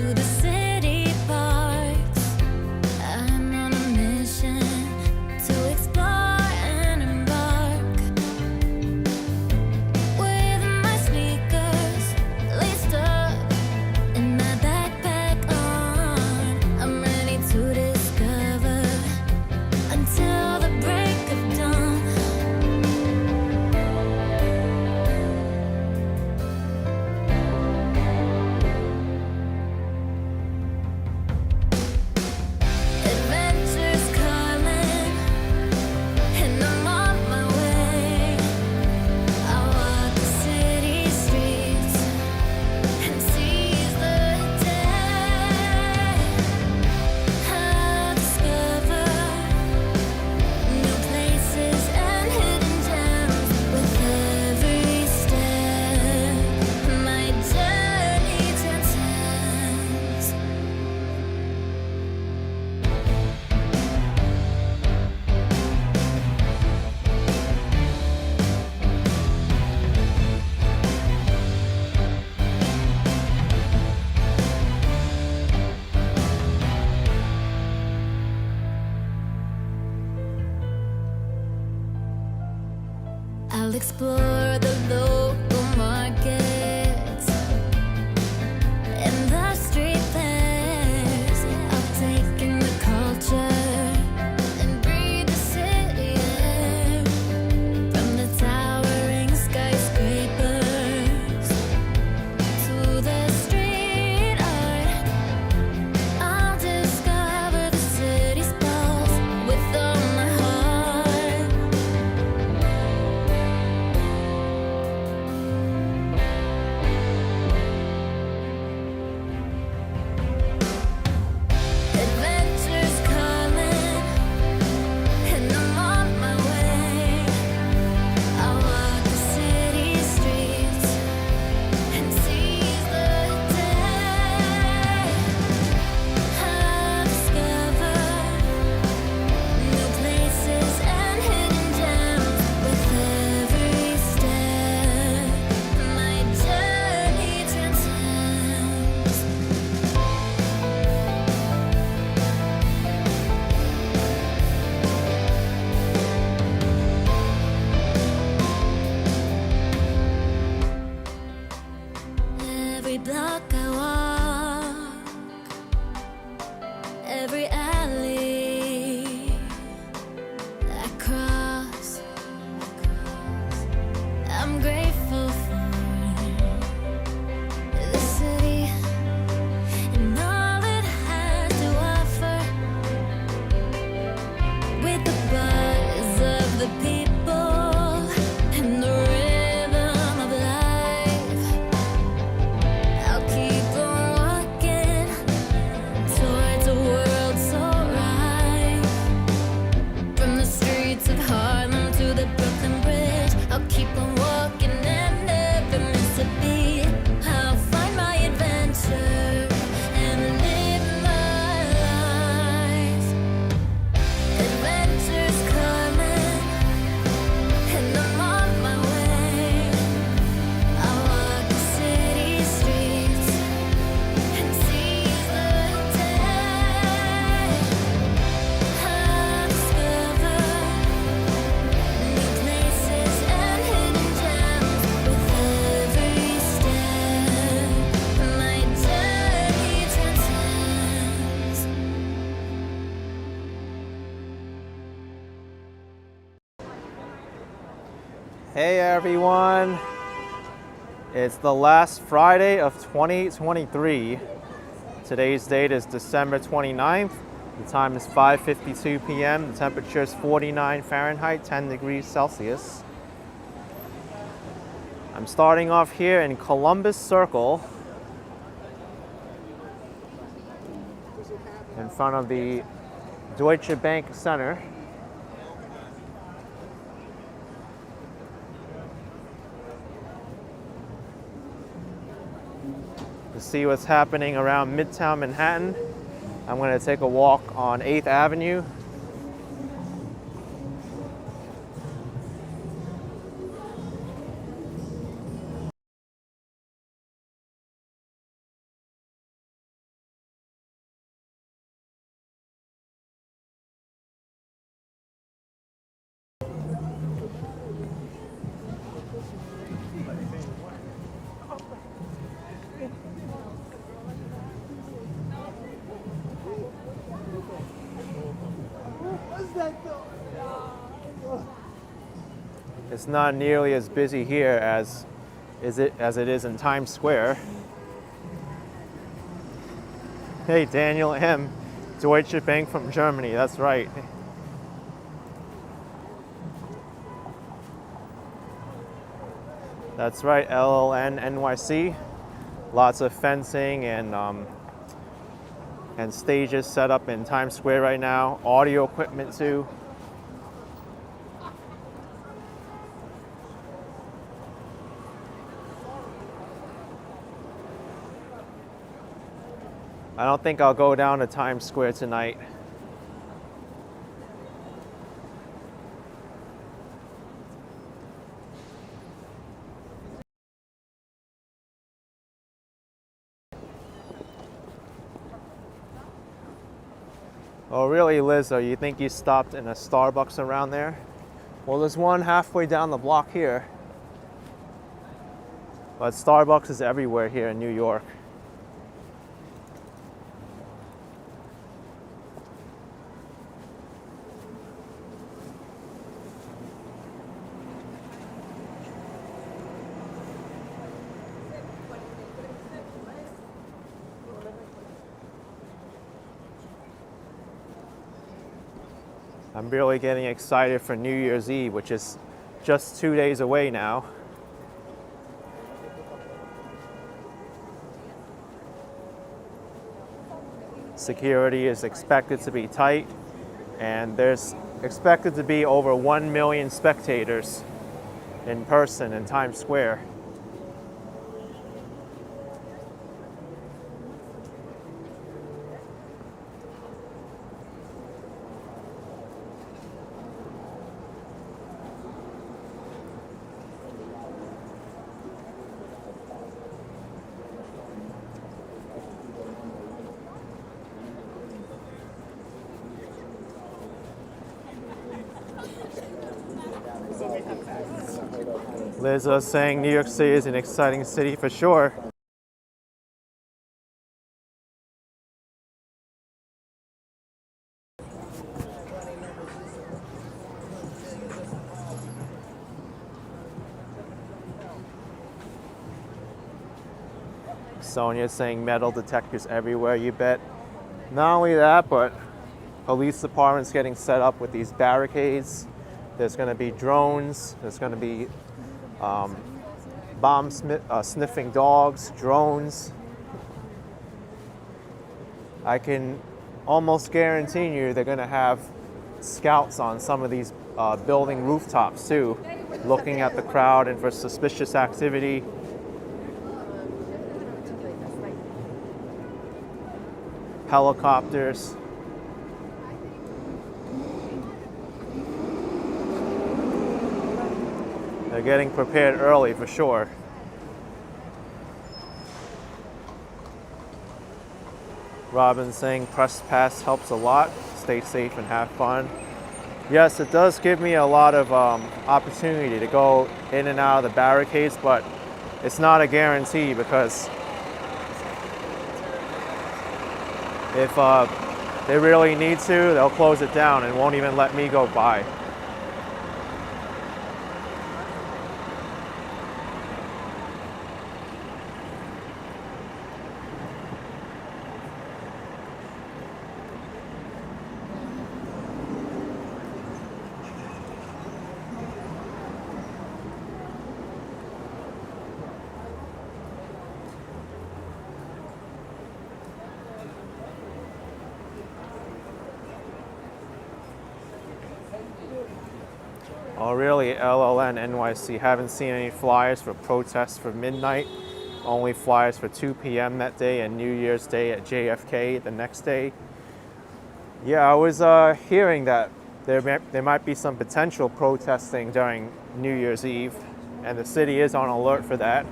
to the city parks. I'm on a mission to explore and embark. With my sneakers laced up and my backpack on, I'm ready to discover until the break of dawn. Adventures calling, and I'm on my way. I walk the city streets and seize the day. I'll discover new places and hidden gems with every step. My journey transcends. I'll explore the local markets and the street fairs. I'll take in the culture and breathe the city air. From the towering skyscrapers to the street art, I'll discover the city's pulse with all my heart. Adventures calling, and I'm on my way. I walk the city streets and seize the day. I'll discover new places and hidden gems with every step. My journey transcends. Every block I walk, every alley I cross, I'm grateful for the city and all it has to offer. With the buzz of the people and the rhythm of life, I'll keep on walking towards a world so ripe. From the streets of Harlem to the Brooklyn Bridge, I'll keep on walking and never miss a beat. I'll find my adventure and live my life. Adventures calling, and I'm on my way. I walk the city streets and seize the day. I'll discover new places and hidden gems with every step. My journey transcends. Hey everyone, it's the last Friday of 2023. Today's date is December 29th. The time is 5:52 p.m. The temperature is 49 Fahrenheit, 10 degrees Celsius. I'm starting off here in Columbus Circle in front of the Deutsche Bank Center. To see what's happening around Midtown Manhattan, I'm going to take a walk on 8th Avenue. It's not nearly as busy here as it is in Times Square. Hey, Daniel M. Deutsche Bank from Germany, that's right. That's right, LLN NYC. Lots of fencing and stages set up in Times Square right now. Audio equipment too. I don't think I'll go down to Times Square tonight. Oh really, Lizzo, you think you stopped in a Starbucks around there? Well, there's one halfway down the block here. But Starbucks is everywhere here in New York. I'm really getting excited for New Year's Eve, which is just 2 days away now. Security is expected to be tight, and there's expected to be over 1 million spectators in person in Times Square. Lizzo saying New York City is an exciting city for sure. Sonia saying metal detectors everywhere, you bet. Not only that, but police departments getting set up with these barricades. There's going to be drones. There's going to be sniffing dogs, drones. I can almost guarantee you they're going to have scouts on some of these building rooftops too, looking at the crowd and for suspicious activity. Helicopters. They're getting prepared early for sure. Robin saying press pass helps a lot. Stay safe and have fun. Yes, it does give me a lot of opportunity to go in and out of the barricades, but it's not a guarantee because if they really need to, they'll close it down and won't even let me go by. Oh really, LLN NYC, haven't seen any flyers for protests for midnight, only flyers for 2 p.m. that day and New Year's Day at JFK the next day. Yeah, I was hearing that there might be some potential protesting during New Year's Eve, and the city is on alert for that.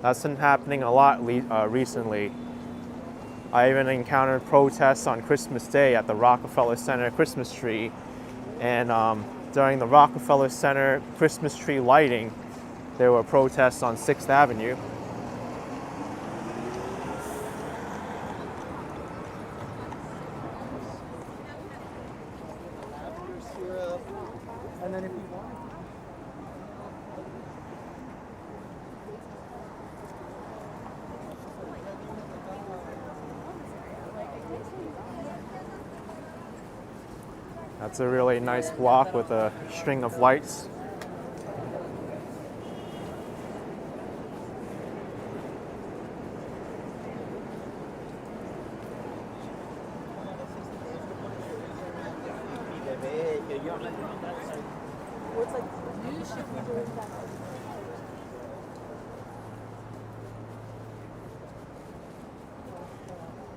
That's been happening a lot recently. I even encountered protests on Christmas Day at the Rockefeller Center Christmas tree. And during the Rockefeller Center Christmas tree lighting, there were protests on 6th Avenue. That's a really nice block with a string of lights.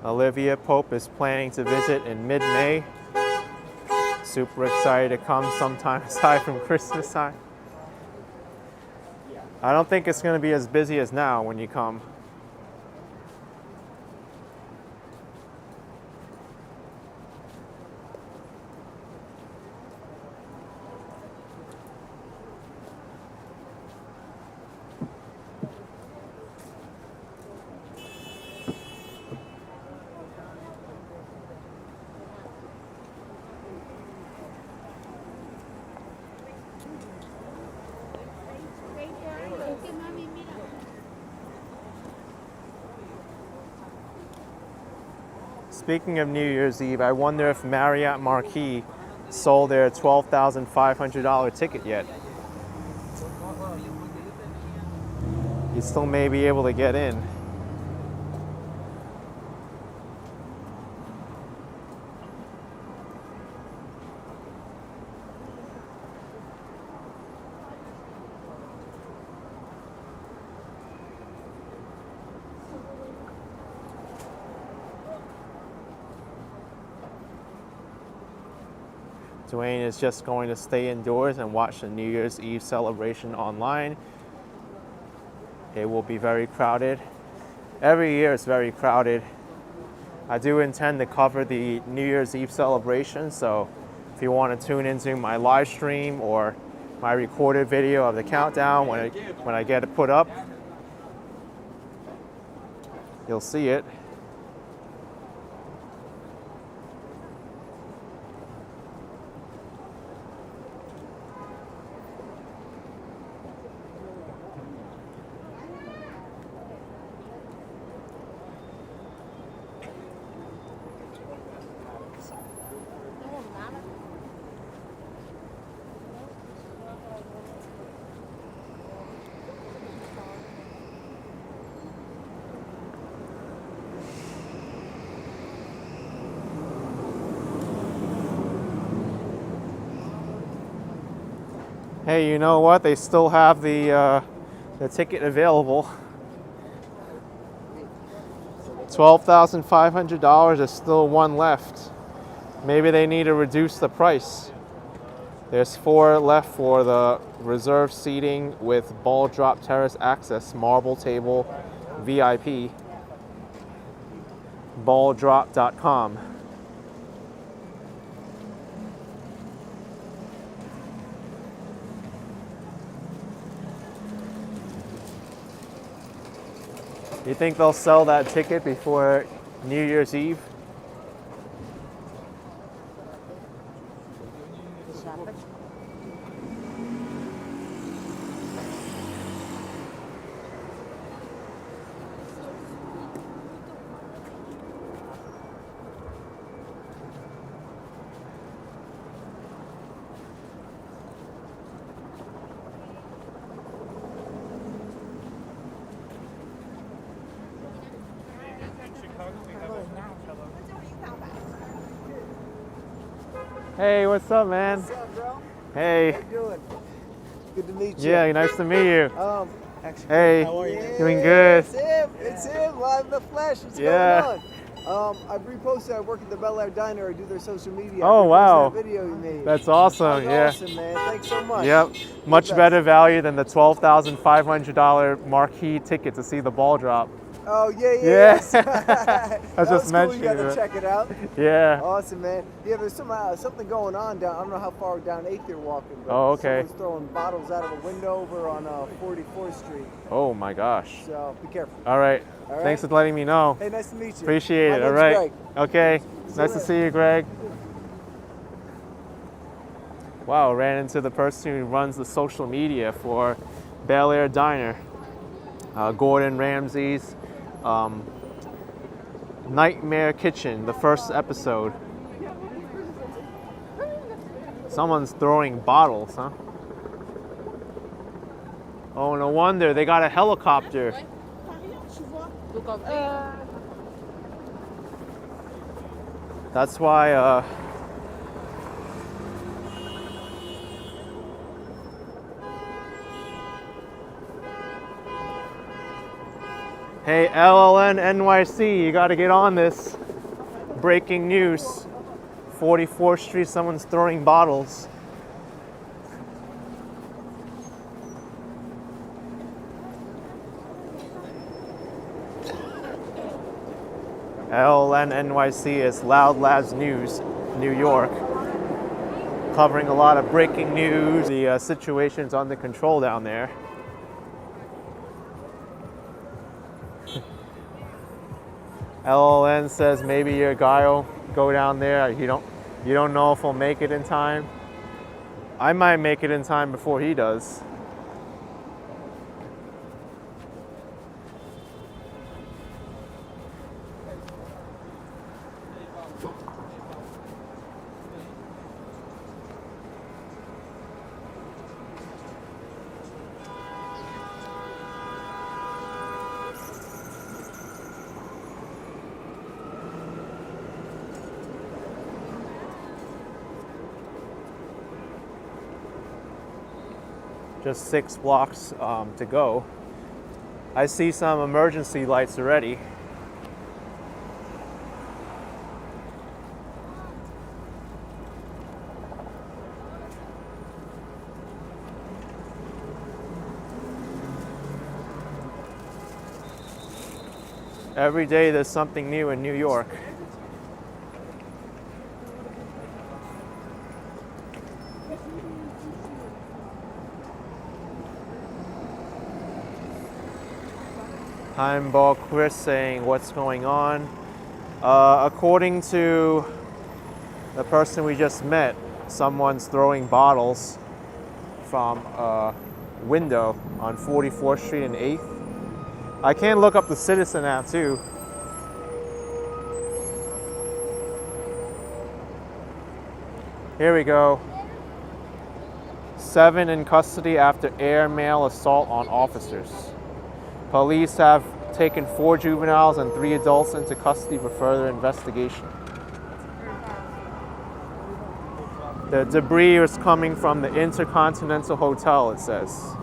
Olivia Pope is planning to visit in mid-May. Super excited to come sometime aside from Christmas time. I don't think it's going to be as busy as now when you come. Speaking of New Year's Eve, I wonder if Marriott Marquis sold their $12,500 ticket yet. You still may be able to get in. Dwayne is just going to stay indoors and watch the New Year's Eve celebration online. It will be very crowded. Every year it's very crowded. I do intend to cover the New Year's Eve celebration, so if you want to tune into my live stream or my recorded video of the countdown when I get it put up, you'll see it. Hey, you know what? They still have the ticket available. $12,500. There's still one left. Maybe they need to reduce the price. There's 4 left for the reserved seating with ball drop terrace access, marble table, VIP. Balldrop.com. You think they'll sell that ticket before New Year's Eve? Hey, what's up, man? What's up, bro? Hey. How you doing? Good to meet you. Yeah, nice to meet you. Actually, Hey, how are you? doing good. It's him. It's him. Live in the flesh. What's Yeah. going on? I reposted. I work at the Bel Air Diner. I do their social media. Oh, I reposted wow. That video you made. That's awesome. That Yeah. was awesome, man. Thanks so much. Yep. Much best. better value than the $12,500 marquee ticket to see the ball drop. Oh, yeah. Yeah. Yes. I That just was cool. mentioned You got to it. check it out. Yeah. Awesome, man. Yeah, there's something going on down. I don't know how far down 8th you're walking, but Oh, okay. someone's throwing bottles out of a window over on 44th Street. Oh my gosh. So be careful. All right. All right. Thanks for letting me know. Hey, nice to meet you. Appreciate My it. All name's right. Greg. Okay. See you Nice to later. see you, Greg. Wow, ran into the person who runs the social media for Bel Air Diner. Gordon Ramsay's Nightmare Kitchen, the first episode. Someone's throwing bottles, huh? Oh, no wonder they got a helicopter. That's why, hey, LLN NYC, you gotta get on this. Breaking news. 44th Street, someone's throwing bottles. LLN NYC is Loud Labs News, New York. Covering a lot of breaking news. The situation's under control down there. LLN says maybe your guy will go down there. You don't know if he'll make it in time. I might make it in time before he does. Just 6 blocks to go. I see some emergency lights already. Every day there's something new in New York. Heimball Chris saying what's going on. According to the person we just met, someone's throwing bottles from a window on 44th Street and 8th. I can look up the Citizen app too. Here we go. 7 in custody after airmail assault on officers. Police have taken 4 juveniles and 3 adults into custody for further investigation. The debris is coming from the Intercontinental Hotel, it says.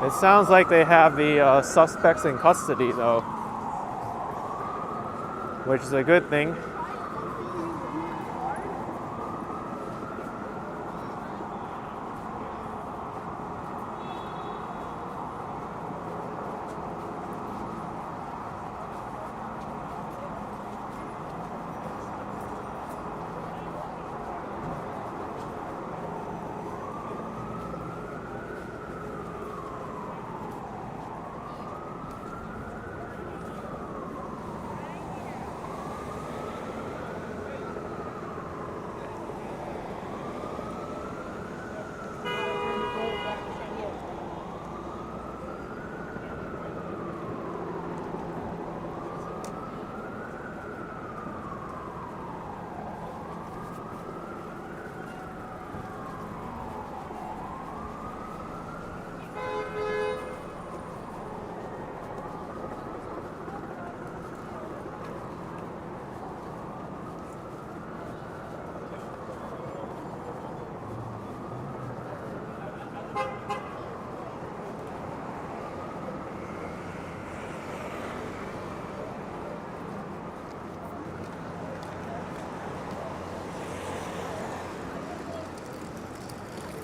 It sounds like they have the suspects in custody though, which is a good thing.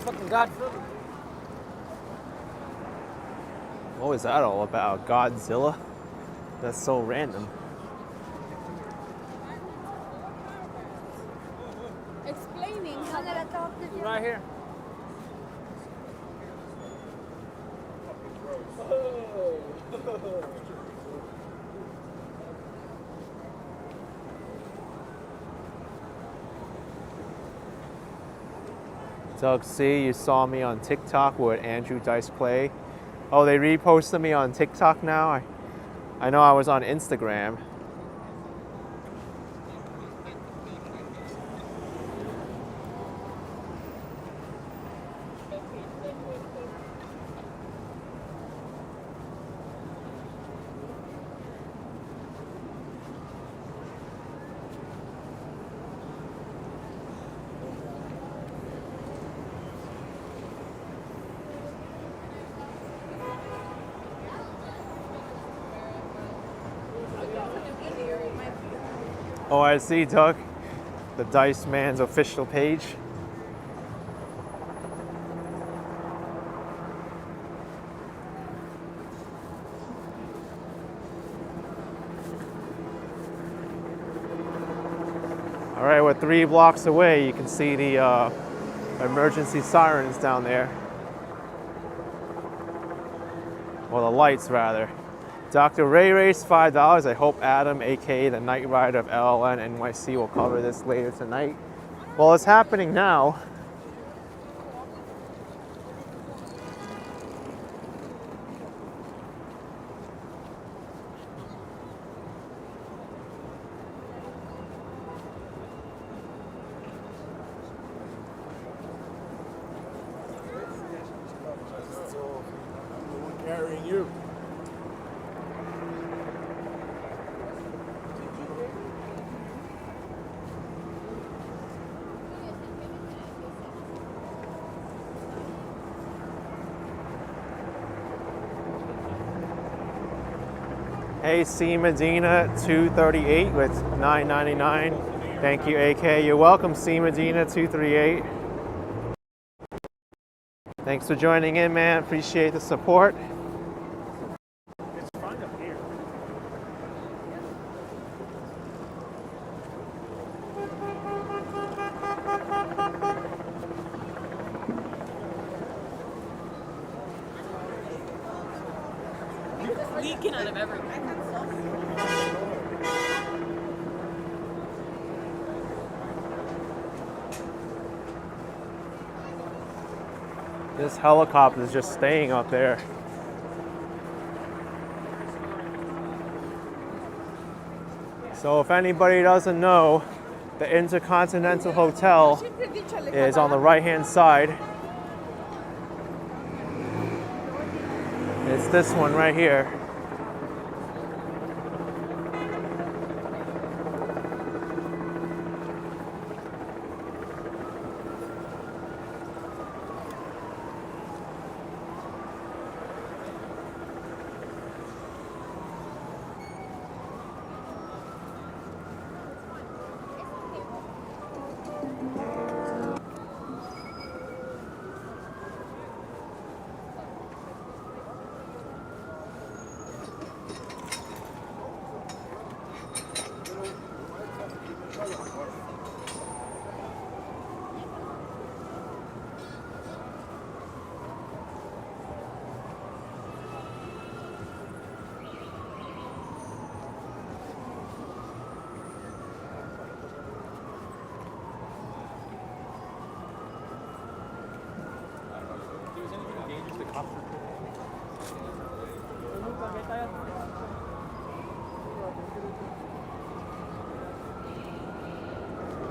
Fucking Godzilla. What was that all about? Godzilla? That's so random. Explaining how Right here. Doug C, you saw me on TikTok with Andrew Dice Clay. Oh, they reposted me on TikTok now? I know I was on Instagram. Oh, I see, Doug. The Dice Man's official page. All right, we're 3 blocks away. You can see the emergency sirens down there. Well, the lights, rather. Dr. Ray Ray's $5. I hope Adam, aka the Night Rider of LLN NYC, will cover this later tonight. Well, it's happening now. Carrying you. Hey, C Medina 238 with $9.99. Thank you, AK. You're welcome, C Medina 238. Thanks for joining in, man. Appreciate the support. It's fun up here. Leaking out of everything. This helicopter is just staying up there. So if anybody doesn't know, the Intercontinental Hotel is on the right-hand side. It's this one right here.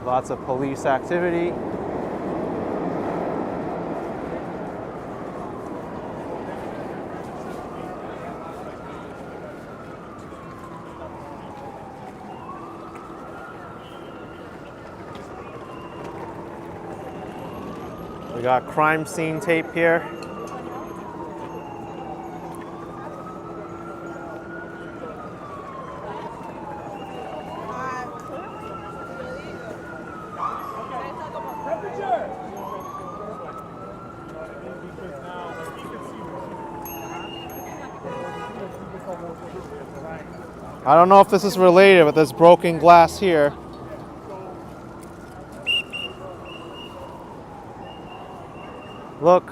Lots of police activity. We got crime scene tape here. I don't know if this is related, but there's broken glass here. Look.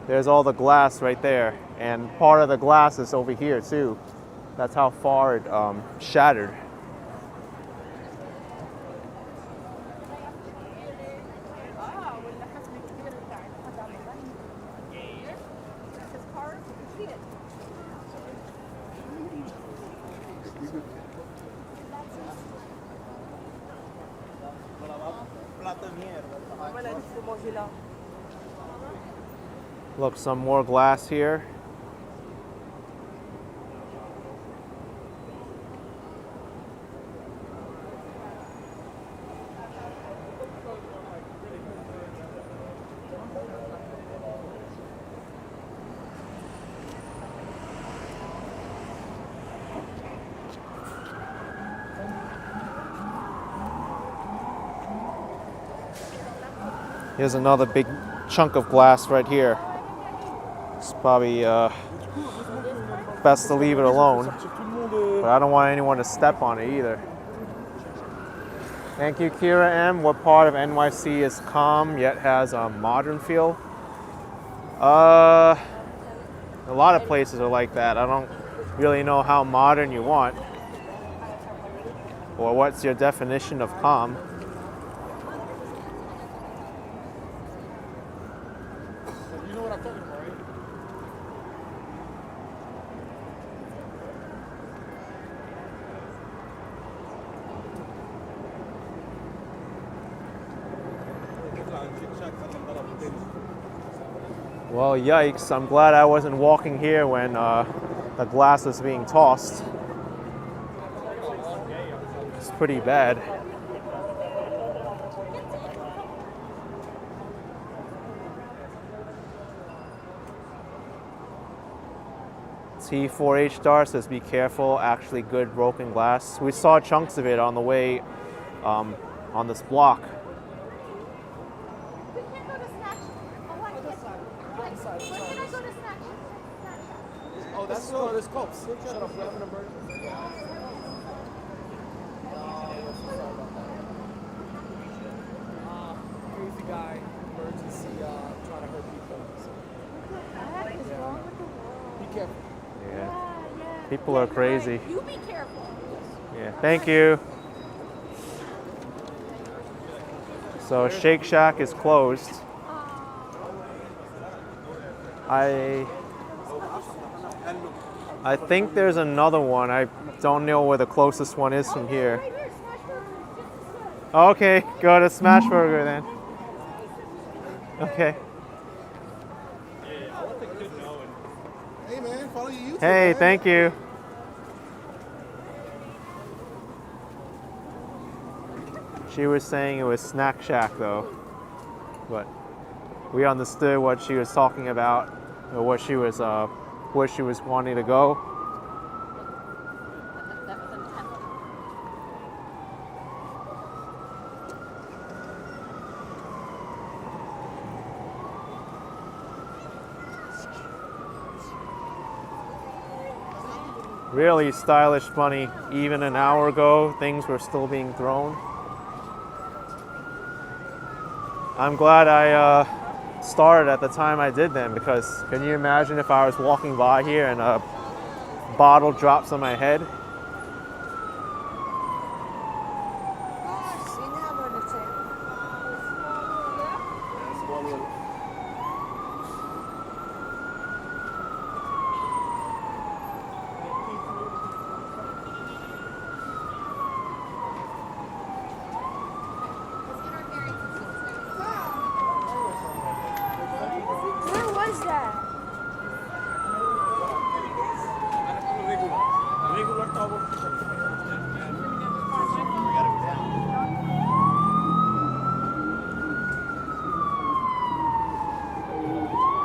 There's all the glass right there, and part of the glass is over here too. That's how far it shattered. Look, some more glass here. Here's another big chunk of glass right here. It's probably best to leave it alone, but I don't want anyone to step on it either. Thank you, Kira M. What part of NYC is calm yet has a modern feel? A lot of places are like that. I don't really know how modern you want, or what's your definition of calm. Well, yikes. I'm glad I wasn't walking here when the glass was being tossed. It's pretty bad. T4H Star says be careful, actually good broken glass. We saw chunks of it on the way on this block. Oh, that's this Copes. Shut up, we're having a burger. Crazy guy, emergency, trying to hurt people. What is wrong with the world? Be careful. Yeah. People are crazy. You be careful. Yeah, thank you. So Shake Shack is closed. I think there's another one. I don't know where the closest one is from here. Okay, go to Smashburger then. Okay. Hey man, follow your YouTube. Hey, man. thank you. She was saying it was Snack Shack though, but we understood what she was talking about, or what she was, where she was wanting to go. Really stylish bunny. Even an hour ago, things were still being thrown. I'm glad I started at the time I did then, because can you imagine if I was walking by here and a bottle drops on my head? Where was that?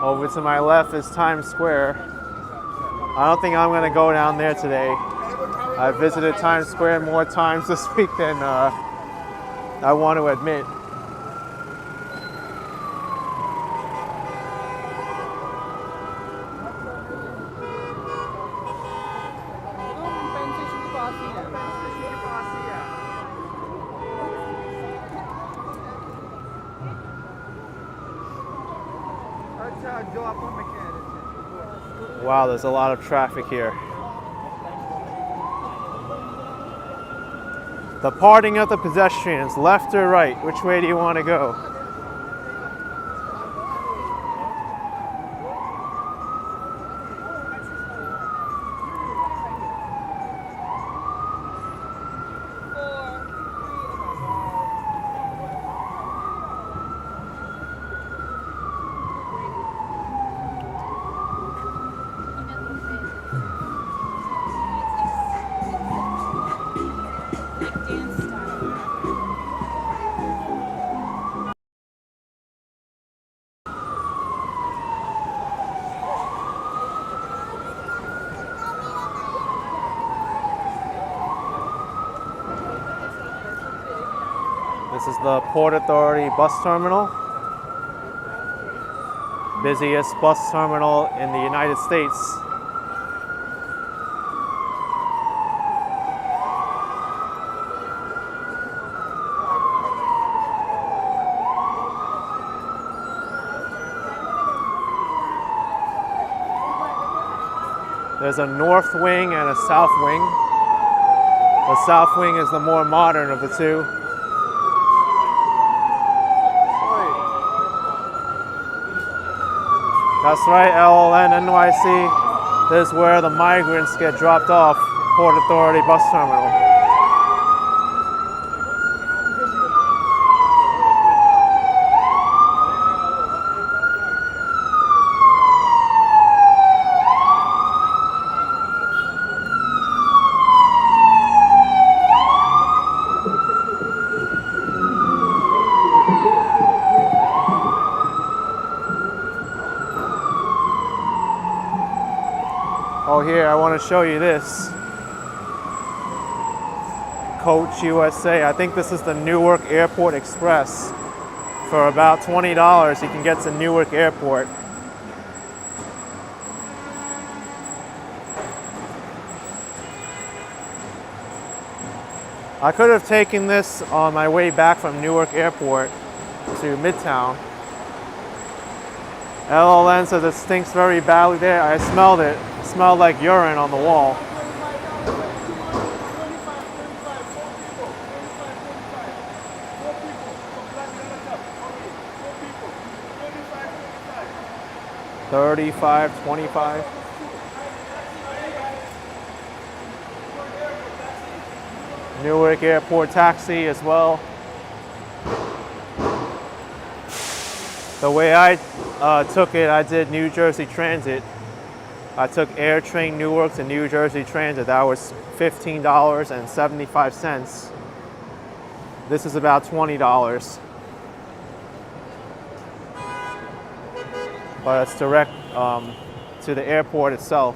Over to my left is Times Square. I don't think I'm gonna go down there today. I visited Times Square more times this week than I want to admit. अच्छा जो आपको Wow, there's a lot of traffic here. The parting of the pedestrians, left or right? Which way do you want to go? This is the Port Authority bus terminal. Busiest bus terminal in the United States. There's a north wing and a south wing. The south wing is the more modern of the two. That's right, LLN NYC. This is where the migrants get dropped off, Port Authority bus terminal. Oh, here, I want to show you this. Coach USA. I think this is the Newark Airport Express. For about $20, you can get to Newark Airport. I could have taken this on my way back from Newark Airport to Midtown. LLN says it stinks very badly there. I smelled it. It smelled like urine on the wall. $35, $25. Newark Airport taxi as well. The way I took it, I did New Jersey Transit. I took AirTrain Newark to New Jersey Transit. That was $15.75. This is about $20. But it's direct to the airport itself.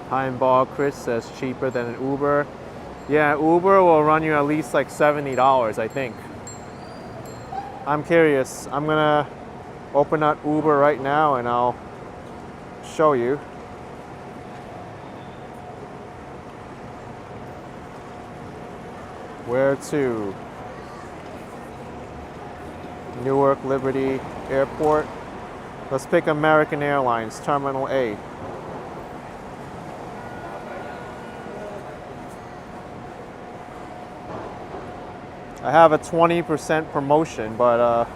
Heimball Chris says cheaper than an Uber. Yeah, Uber will run you at least like $70, I think. I'm curious. I'm gonna open up Uber right now and I'll show you. Where to? Newark Liberty Airport. Let's pick American Airlines, Terminal A. I have a 20% promotion, but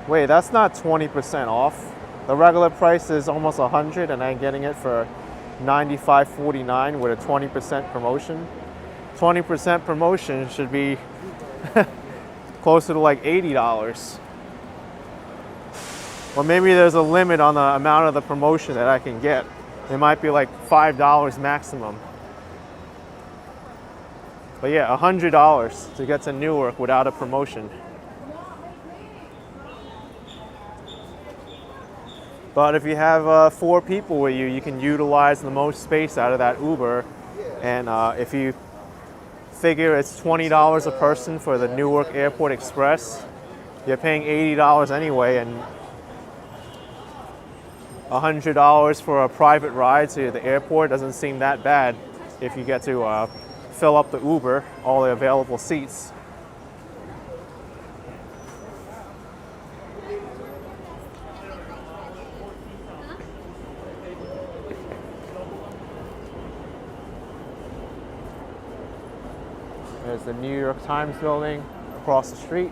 wait, that's not 20% off. The regular price is almost $100 and I'm getting it for $95.49 with a 20% promotion. 20% promotion should be closer to like $80. Or maybe there's a limit on the amount of the promotion that I can get. It might be like $5 maximum. But yeah, $100 to get to Newark without a promotion. But if you have 4 people with you, you can utilize the most space out of that Uber. And if you figure it's $20 a person for the Newark Airport Express, you're paying $80 anyway, and $100 for a private ride to the airport doesn't seem that bad if you get to fill up the Uber, all the available seats. There's the New York Times building across the street.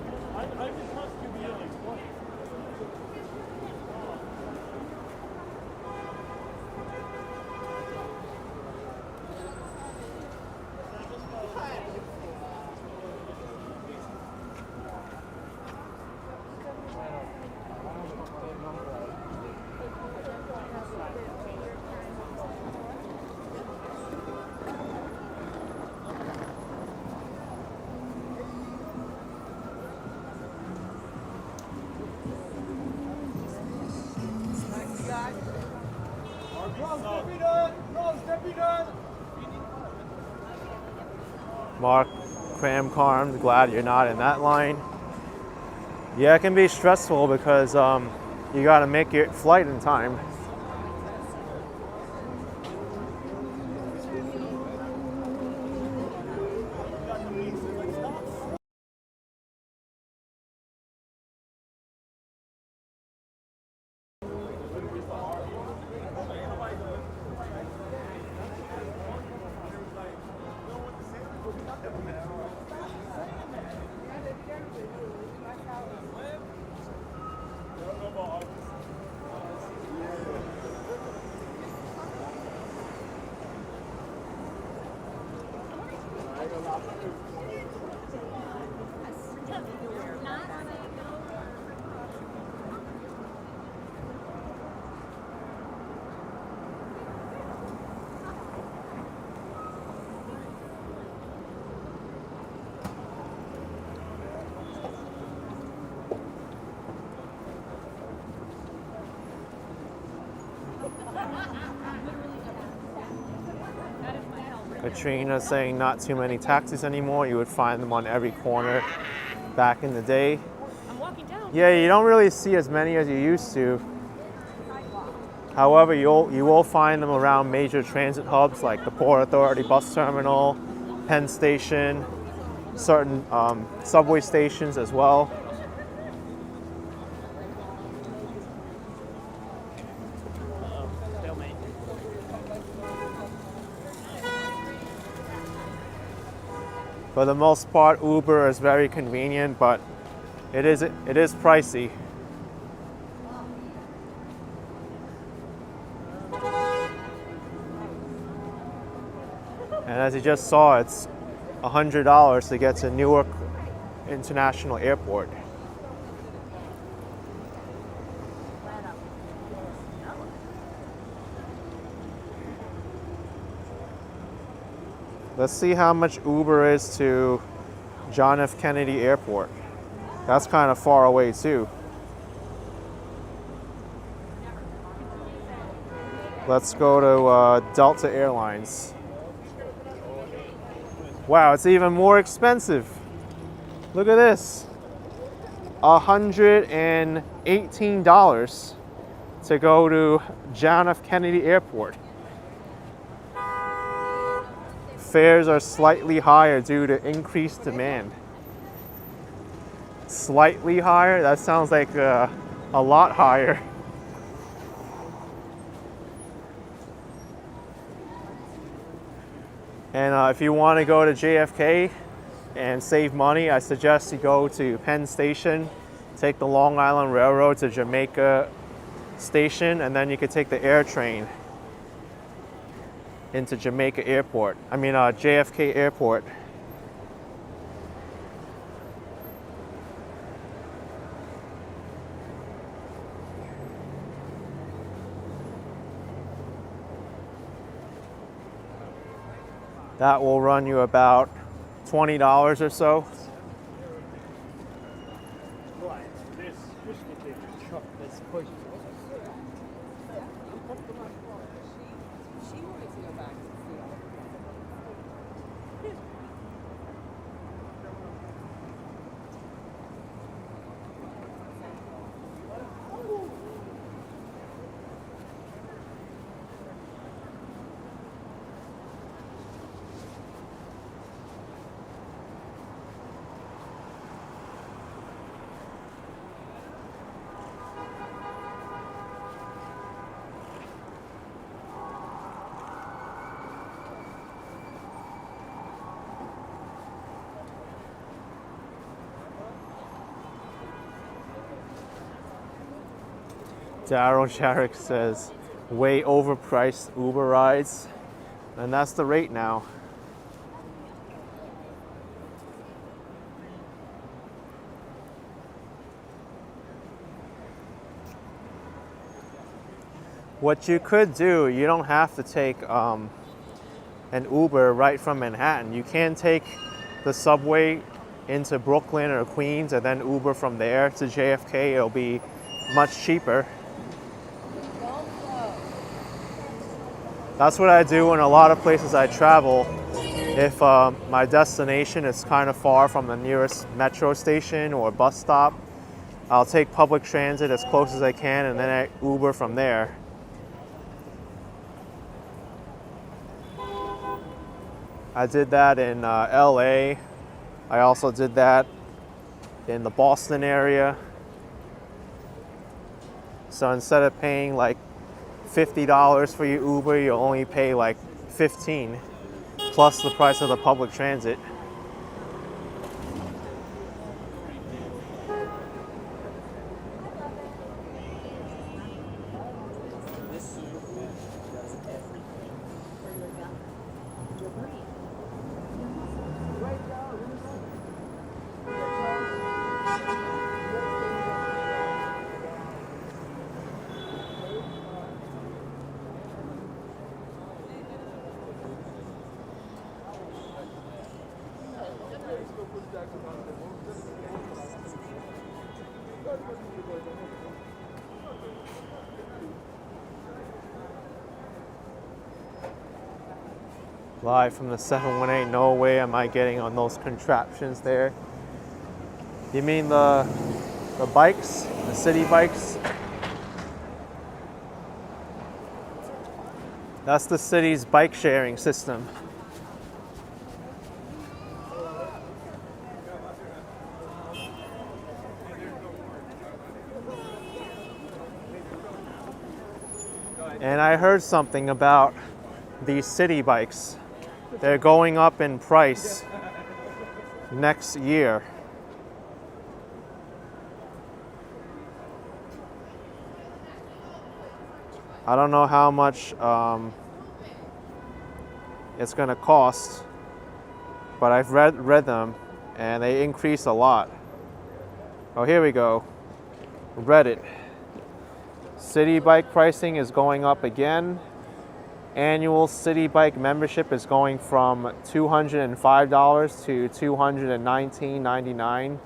Mark Cramcarm, glad you're not in that line. Yeah, it can be stressful because you got to make your flight in time. Katrina saying not too many taxis anymore. You would find them on every corner back in the day. I'm walking down. Yeah, you don't really see as many as you used to. However, you will find them around major transit hubs like the Port Authority bus terminal, Penn Station, certain subway stations as well. For the most part, Uber is very convenient, but it is pricey. And as you just saw, it's $100 to get to Newark International Airport. Let's see how much Uber is to John F. Kennedy Airport. That's kind of far away too. Let's go to Delta Airlines. Wow, it's even more expensive. Look at this. $118 to go to John F. Kennedy Airport. Fares are slightly higher due to increased demand. Slightly higher? That sounds like a lot higher. And if you want to go to JFK and save money, I suggest you go to Penn Station, take the Long Island Railroad to Jamaica Station, and then you could take the air train into Jamaica Airport. JFK Airport. That will run you about $20 or so. Daryl Jarek says, way overpriced Uber rides. And that's the rate now. What you could do, you don't have to take an Uber right from Manhattan. You can take the subway into Brooklyn or Queens and then Uber from there to JFK. It'll be much cheaper. That's what I do in a lot of places I travel. If my destination is kind of far from the nearest metro station or bus stop, I'll take public transit as close as I can and then I Uber from there. I did that in LA. I also did that in the Boston area. So instead of paying like $50 for your Uber, you only pay like $15 plus the price of the public transit. Live from the 718, no way am I getting on those contraptions there. You mean the bikes, the city bikes? That's the city's bike sharing system. And I heard something about these city bikes. They're going up in price next year. I don't know how much it's gonna cost, but I've read them and they increase a lot. Oh, here we go. Reddit. City bike pricing is going up again. Annual city bike membership is going from $205 to $219.99,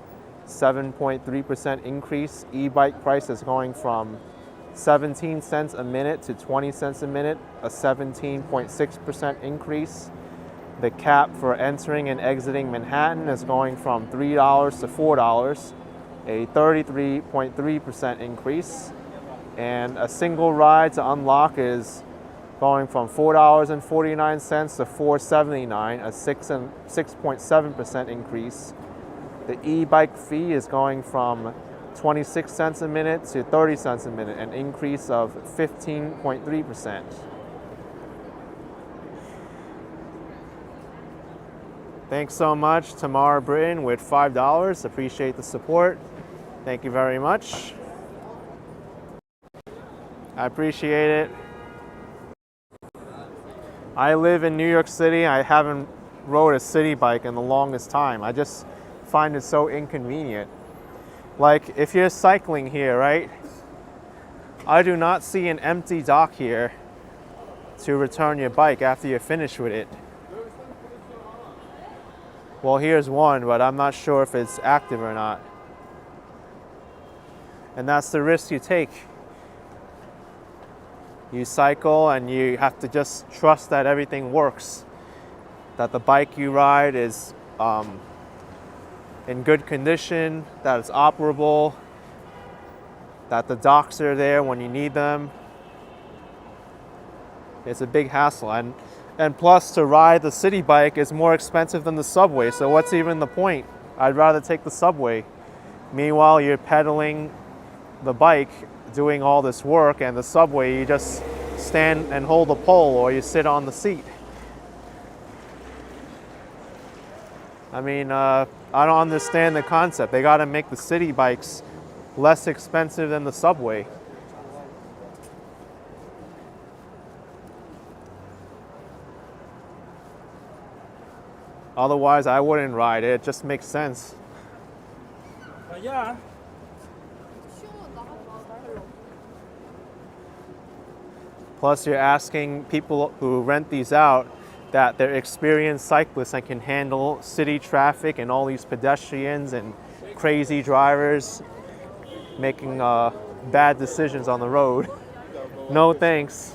7.3% increase. E-bike price is going from 17 cents a minute to 20 cents a minute, a 17.6% increase. The cap for entering and exiting Manhattan is going from $3 to $4, a 33.3% increase. And a single ride to unlock is going from $4.49 to $4.79, a 6.7% increase. The e-bike fee is going from 26 cents a minute to 30 cents a minute, an increase of 15.3%. Thanks so much, Tamara Britton with $5. Appreciate the support. Thank you very much. I appreciate it. I live in New York City. I haven't rode a city bike in the longest time. I just find it so inconvenient. Like if you're cycling here, right? I do not see an empty dock here to return your bike after you're finished with it. Well, here's one, but I'm not sure if it's active or not. And that's the risk you take. You cycle and you have to just trust that everything works, that the bike you ride is in good condition, that it's operable, that the docks are there when you need them. It's a big hassle, and plus to ride the city bike is more expensive than the subway, so what's even the point? I'd rather take the subway. Meanwhile, you're pedaling the bike, doing all this work, and the subway, you just stand and hold the pole or you sit on the seat. I mean, I don't understand the concept. They got to make the city bikes less expensive than the subway. Otherwise, I wouldn't ride it. It just makes sense. Yeah. Plus, you're asking people who rent these out that they're experienced cyclists and can handle city traffic and all these pedestrians and crazy drivers making bad decisions on the road. No thanks.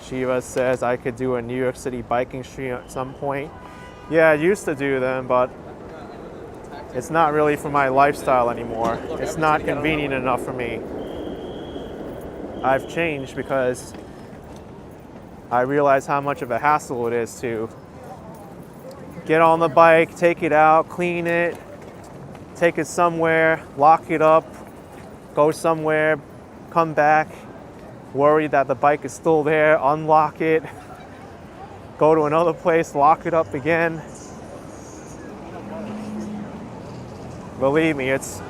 Shiva says I could do a New York City biking stream at some point. Yeah, I used to do them, but it's not really for my lifestyle anymore. It's not convenient enough for me. I've changed because I realize how much of a hassle it is to get on the bike, take it out, clean it, take it somewhere, lock it up, go somewhere, come back, worry that the bike is still there, unlock it, go to another place, lock it up again. Believe me, it's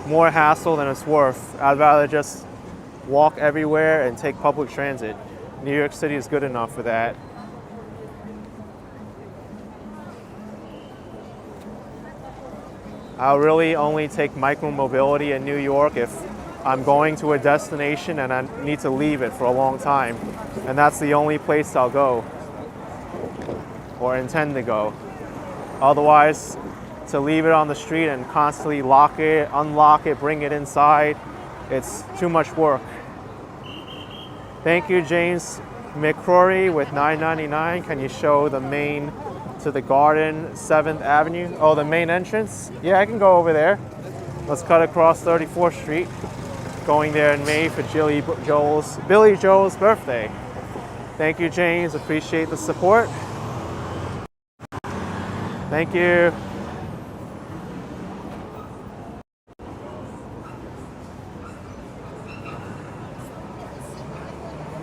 more hassle than it's worth. I'd rather just walk everywhere and take public transit. New York City is good enough for that. I'll really only take micromobility in New York if I'm going to a destination and I need to leave it for a long time. And that's the only place I'll go or intend to go. Otherwise, to leave it on the street and constantly lock it, unlock it, bring it inside, it's too much work. Thank you, James McCrory with $9.99. Can you show the main to the garden, 7th Avenue? Oh, the main entrance? Yeah, I can go over there. Let's cut across 34th Street. Going there in May for Billy Joel's birthday. Thank you, James. Appreciate the support. Thank you.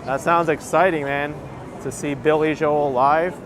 That sounds exciting, man, to see Billy Joel live.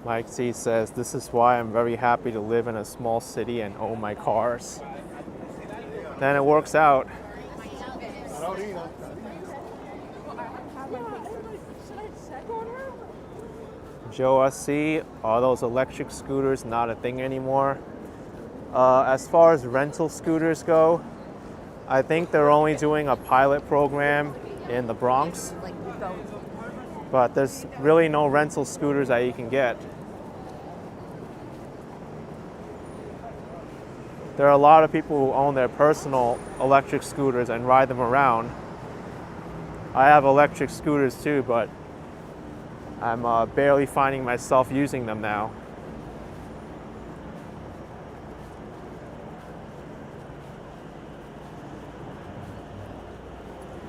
Mike C says, this is why I'm very happy to live in a small city and own my cars. Then it works out. Joe SC, are those electric scooters not a thing anymore? As far as rental scooters go, I think they're only doing a pilot program in the Bronx. But there's really no rental scooters that you can get. There are a lot of people who own their personal electric scooters and ride them around. I have electric scooters too, but I'm barely finding myself using them now.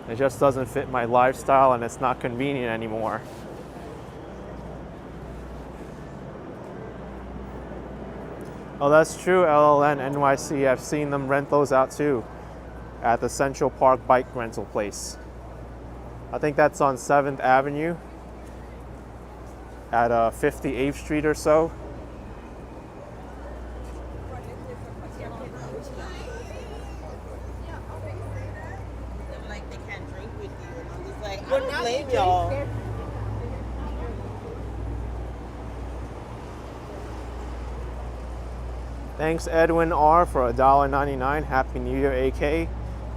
It just doesn't fit my lifestyle and it's not convenient anymore. Oh, that's true, LLN NYC. I've seen them rent those out too at the Central Park bike rental place. I think that's on 7th Avenue at 58th Street or so. Like they can't drink with you. And I'm just like, I don't blame y'all. Thanks Edwin R for $1.99. Happy New Year, AK.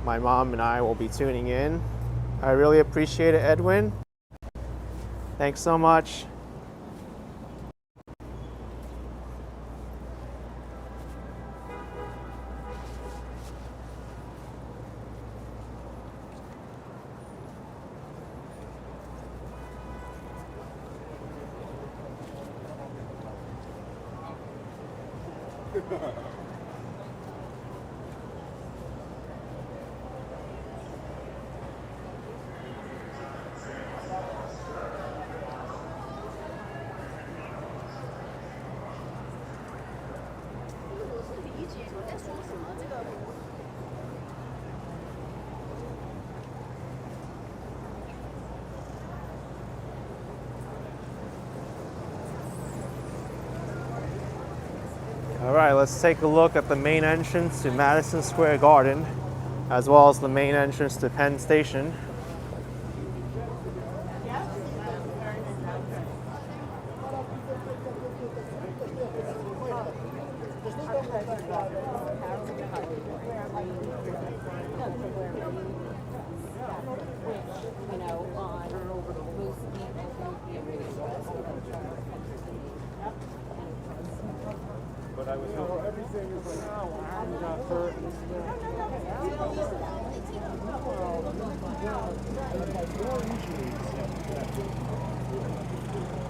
My mom and I will be tuning in. I really appreciate it, Edwin. Thanks so much. All right, let's take a look at the main entrance to Madison Square Garden, as well as the main entrance to Penn Station.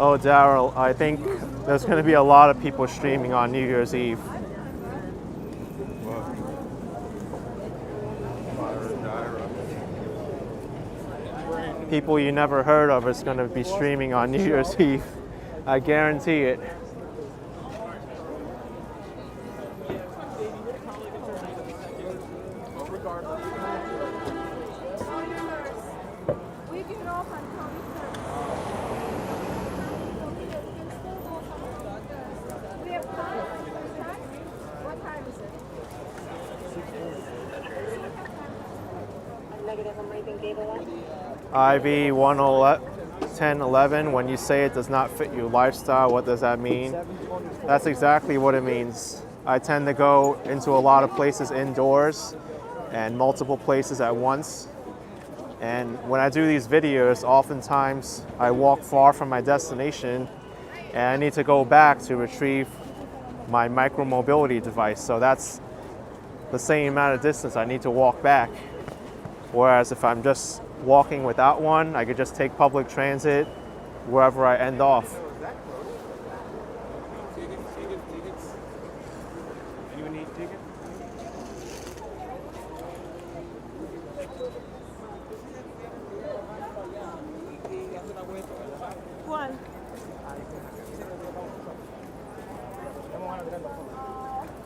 Oh, Daryl, I think there's going to be a lot of people streaming on New Year's Eve. People you never heard of is going to be streaming on New Year's Eve. I guarantee it. We get off on 23rd. We have time. What time is it? IV 1011, when you say it does not fit your lifestyle, what does that mean? That's exactly what it means. I tend to go into a lot of places indoors and multiple places at once. And when I do these videos, oftentimes I walk far from my destination and I need to go back to retrieve my micromobility device. So that's the same amount of distance I need to walk back. Whereas if I'm just walking without one, I could just take public transit wherever I end off. Anyone need tickets? ¿Cuál?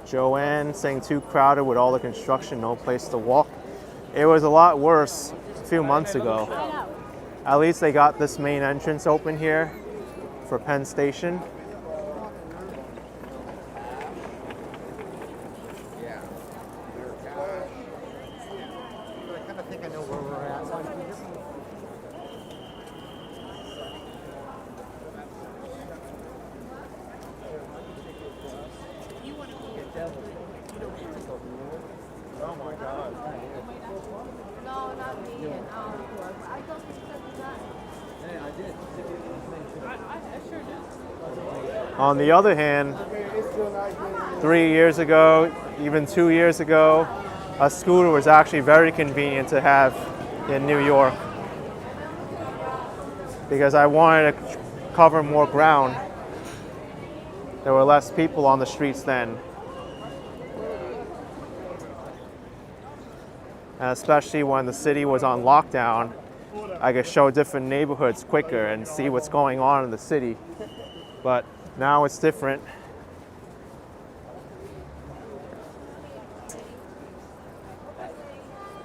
Joanne saying too crowded with all the construction, no place to walk. It was a lot worse a few months ago. At least they got this main entrance open here for Penn Station. I kind of think I know where we're at. Oh my God. No, not me. And I thought you said that. Yeah, I did. On the other hand, 3 years ago, even 2 years ago, a scooter was actually very convenient to have in New York because I wanted to cover more ground. There were less people on the streets then. And especially when the city was on lockdown, I could show different neighborhoods quicker and see what's going on in the city. But now it's different.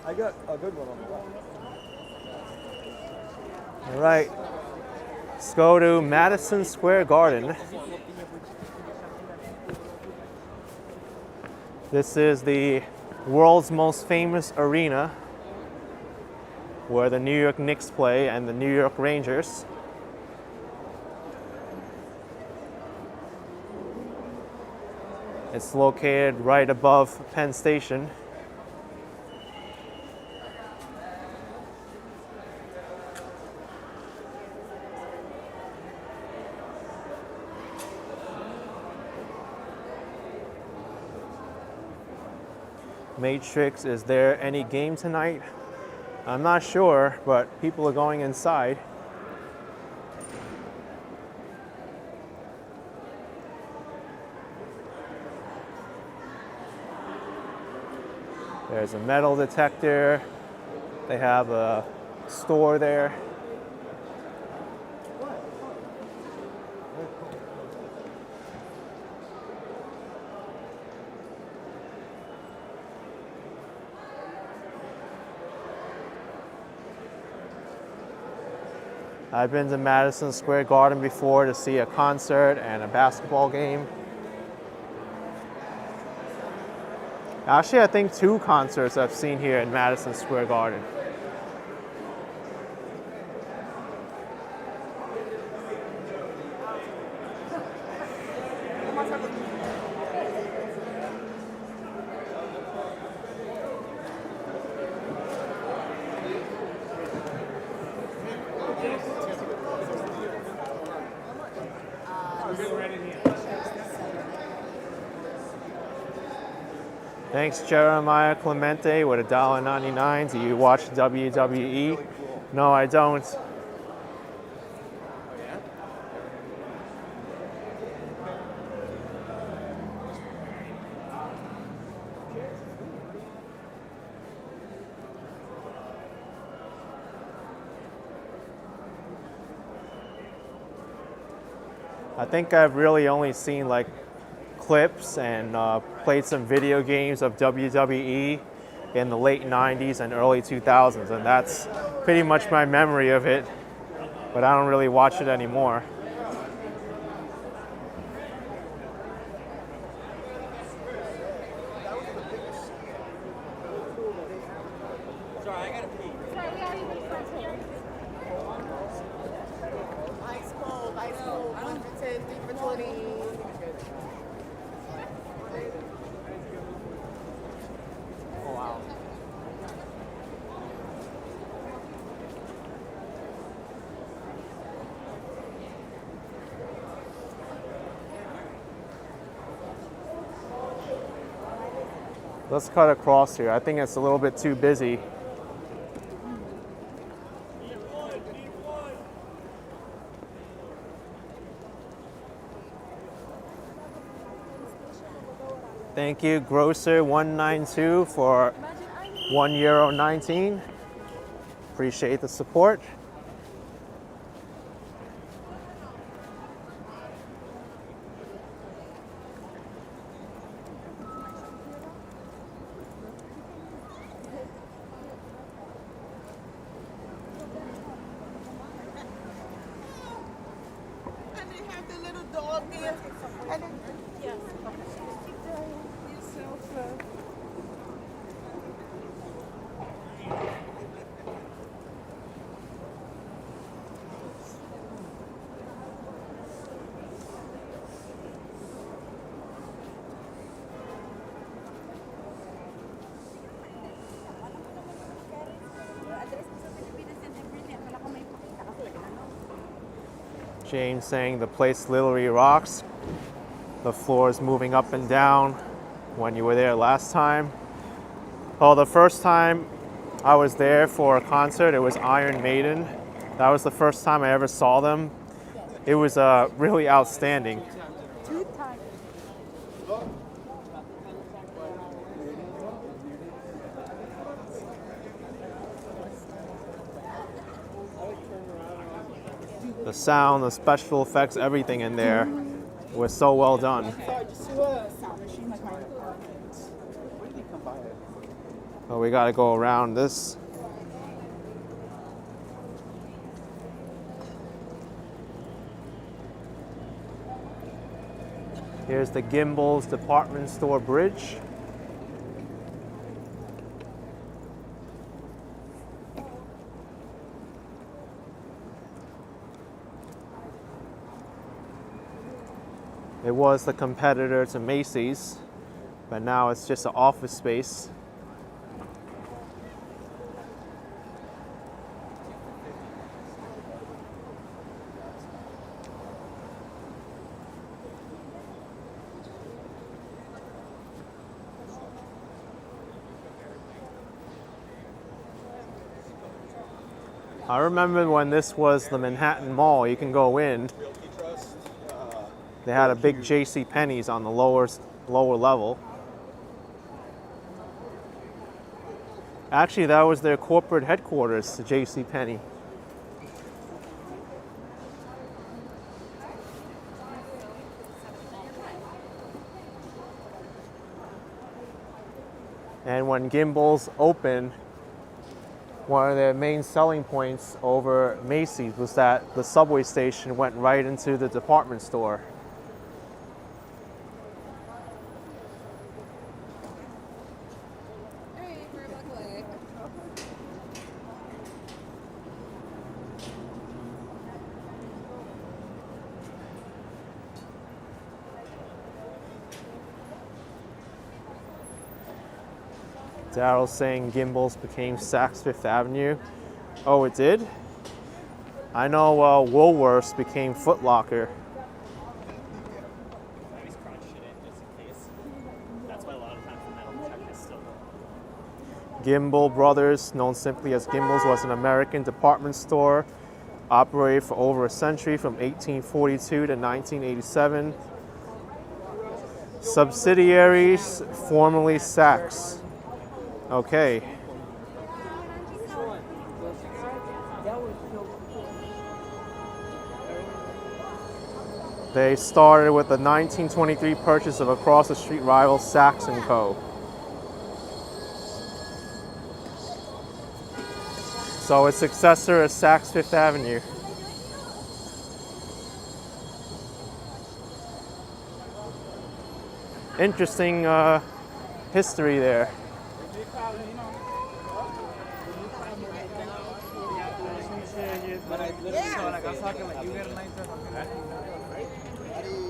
I got a good one on the left. All right, let's go to Madison Square Garden. This is the world's most famous arena where the New York Knicks play and the New York Rangers. It's located right above Penn Station. Matrix, is there any game tonight? I'm not sure, but people are going inside. There's a metal detector. They have a store there. I've been to Madison Square Garden before to see a concert and a basketball game. Actually, I think 2 concerts I've seen here in Madison Square Garden. Thanks, Jeremiah Clemente with $1.99. Do you watch WWE? No, I don't. I think I've really only seen like clips and played some video games of WWE in the late 90s and early 2000s, and that's pretty much my memory of it, but I don't really watch it anymore. Sorry, I gotta pee. Sorry, we already went for it. Ice cold, 1 for 10, 3 for 20. Oh, wow. Let's cut across here. I think it's a little bit too busy. Thank you, Grocer 192 for €1.19. Appreciate the support. And they have the little dog there. And then, yes. James saying the place literally rocks. The floor is moving up and down when you were there last time. Oh, the first time I was there for a concert, it was Iron Maiden. That was the first time I ever saw them. It was really outstanding. The sound, the special effects, everything in there was so well done. Oh, we gotta go around this. Here's the Gimbel's department store bridge. It was the competitor to Macy's, but now it's just an office space. I remember when this was the Manhattan Mall, you can go in. They had a big JCPenney's on the lower level. Actually, that was their corporate headquarters, J.C. Penney. And when Gimbels opened, one of their main selling points over Macy's was that the subway station went right into the department store. Daryl's saying Gimbels became Saks Fifth Avenue. Oh, it did? I know Woolworths became Foot Locker. I always crunch it in just in case. That's why a lot of times the metal detector is still going. Gimbel Brothers, known simply as Gimbels, was an American department store operated for over a century from 1842 to 1987. Subsidiaries, formerly Saks. Okay. They started with the 1923 purchase of across the street rival Saks & Co. So its successor is Saks Fifth Avenue. Interesting history there.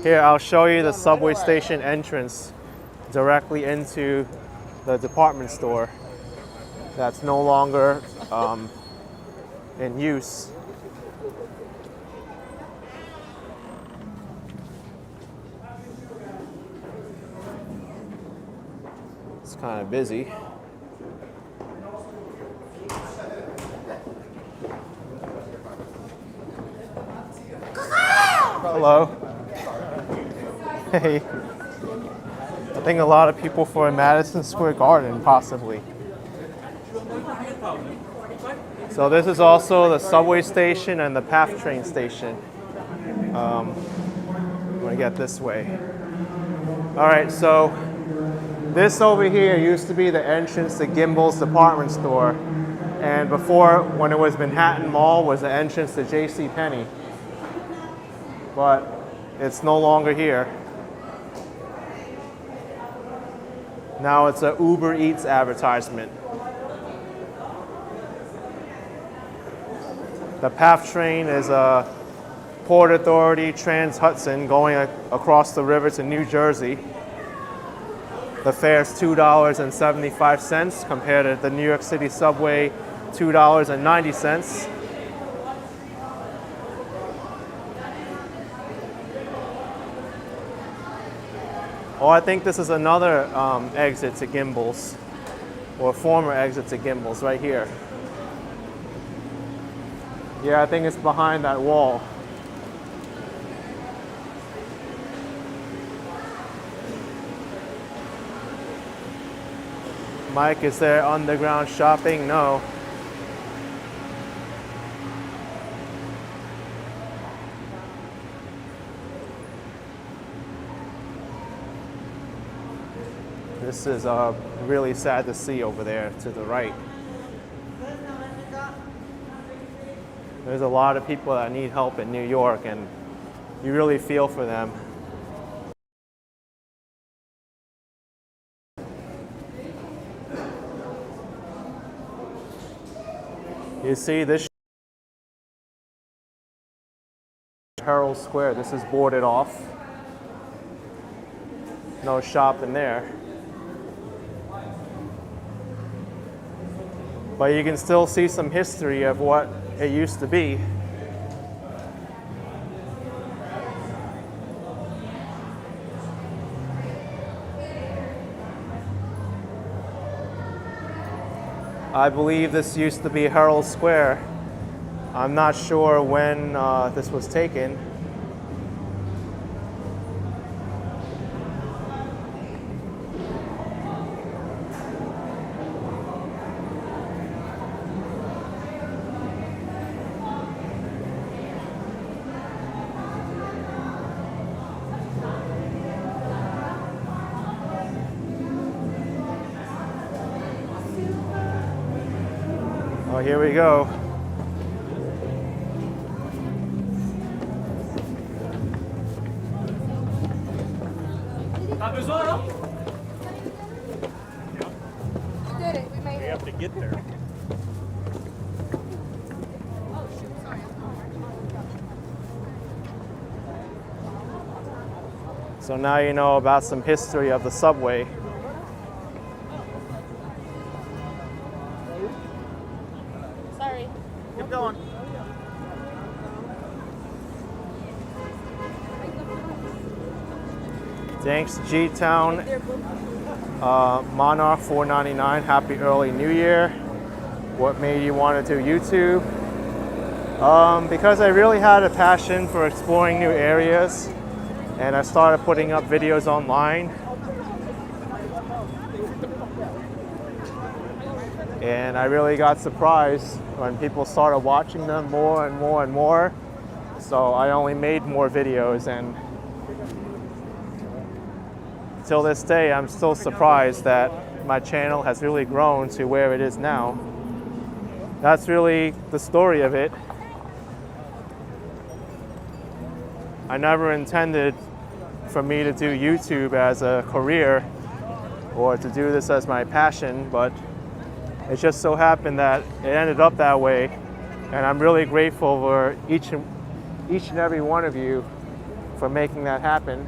Here, I'll show you the subway station entrance directly into the department store that's no longer in use. It's kind of busy. Hello. Hey. I think a lot of people for Madison Square Garden, possibly. So this is also the subway station and the PATH train station. I'm gonna get this way. All right, so this over here used to be the entrance to Gimbel's department store. And before, when it was Manhattan Mall, was the entrance to J.C. Penney. But it's no longer here. Now it's a Uber Eats advertisement. The PATH train is a Port Authority Trans-Hudson going across the river to New Jersey. The fare is $2.75 compared to the New York City subway, $2.90. Oh, I think this is another exit to Gimbel's, or former exit to Gimbel's right here. Yeah, I think it's behind that wall. Mike, is there underground shopping? No. This is really sad to see over there to the right. There's a lot of people that need help in New York, and you really feel for them. You see this Herald Square, this is boarded off. No shopping there. But you can still see some history of what it used to be. I believe this used to be Herald Square. I'm not sure when this was taken. Oh, here we go. We did it. We made We it. have to get there. So now you know about some history of the subway. Sorry. Keep going. Thanks, G-Town, Monarch 499. Happy early New Year. What made you want to do YouTube? Because I really had a passion for exploring new areas, and I started putting up videos online. And I really got surprised when people started watching them more and more and more. So I only made more videos, and till this day, I'm still surprised that my channel has really grown to where it is now. That's really the story of it. I never intended for me to do YouTube as a career or to do this as my passion, but it just so happened that it ended up that way. And I'm really grateful for each and every one of you for making that happen.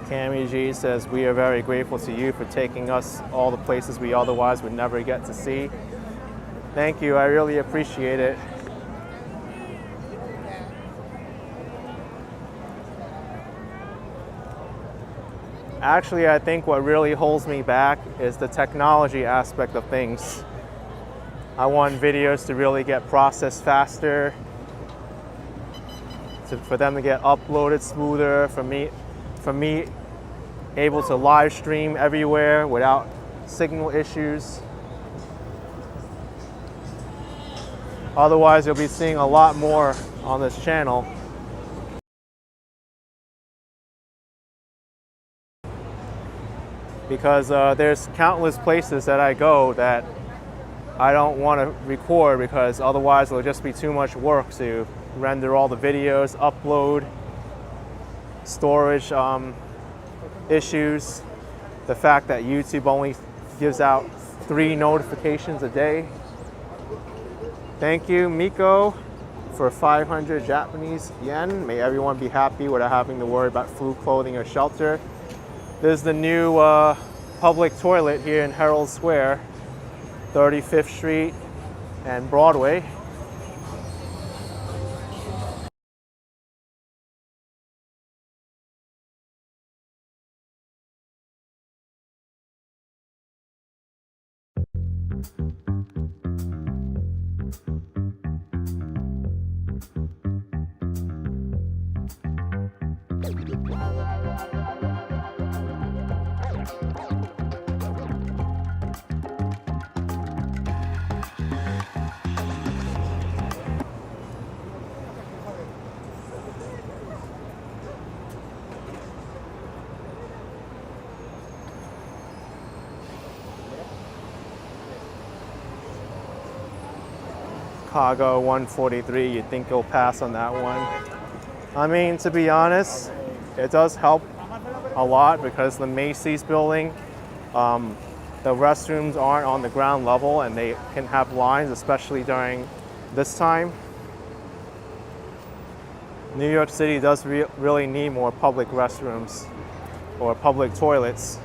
Cami G says, we are very grateful to you for taking us all the places we otherwise would never get to see. Thank you, I really appreciate it. Actually, I think what really holds me back is the technology aspect of things. I want videos to really get processed faster, for them to get uploaded smoother, for me able to live stream everywhere without signal issues. Otherwise, you'll be seeing a lot more on this channel. Because there's countless places that I go that I don't want to record because otherwise it'll just be too much work to render all the videos, upload, storage issues, the fact that YouTube only gives out 3 notifications a day. Thank you, Miko, for 500 Japanese yen. May everyone be happy without having to worry about food, clothing, or shelter. There's the new public toilet here in Herald Square, 35th Street and Broadway. Chicago 143, you'd think you'll pass on that one. I mean, to be honest, it does help a lot because the Macy's building, the restrooms aren't on the ground level and they can have lines, especially during this time. New York City does really need more public restrooms or public toilets.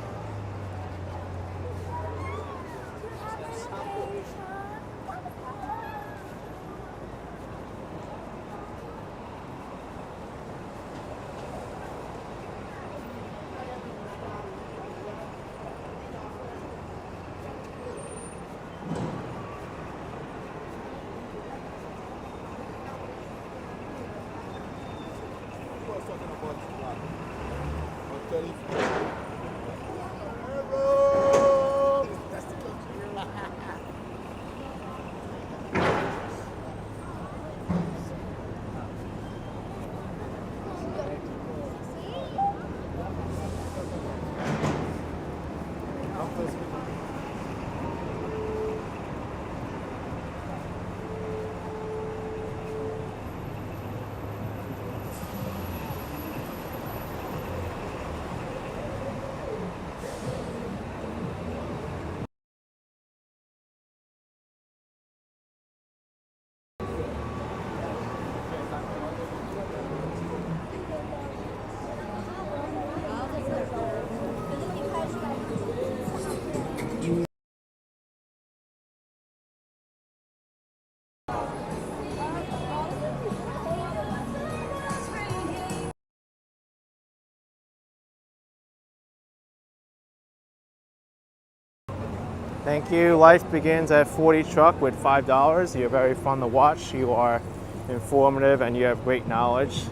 Thank you. Life begins at 40 truck with $5. You're very fun to watch. You are informative and you have great knowledge.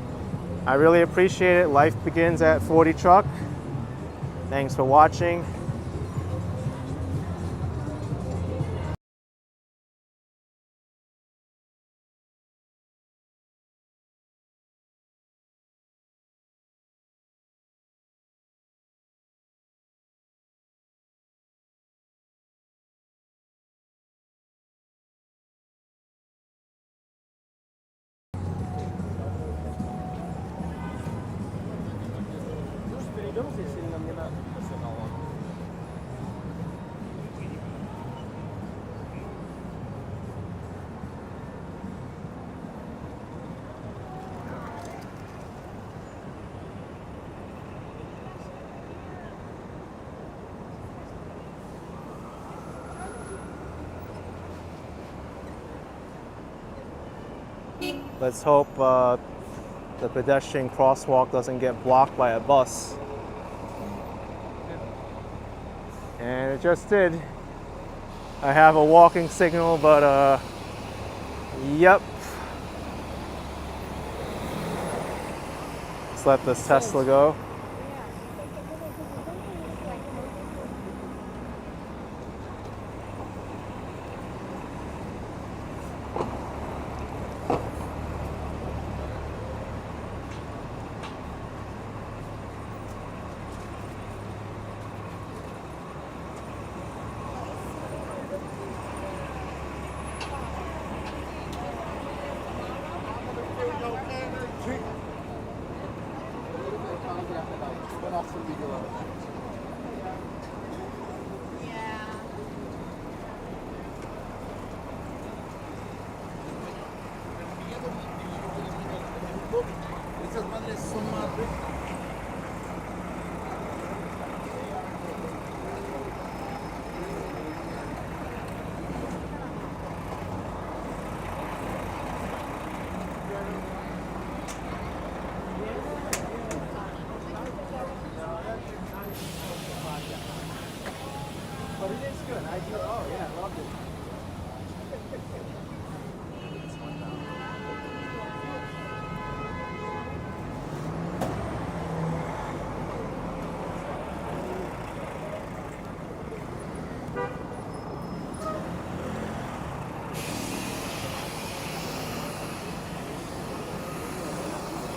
I really appreciate it. Life begins at 40 truck. Thanks for watching. Let's hope the pedestrian crosswalk doesn't get blocked by a bus. And it just did. I have a walking signal, but yep. Let's let this Tesla go.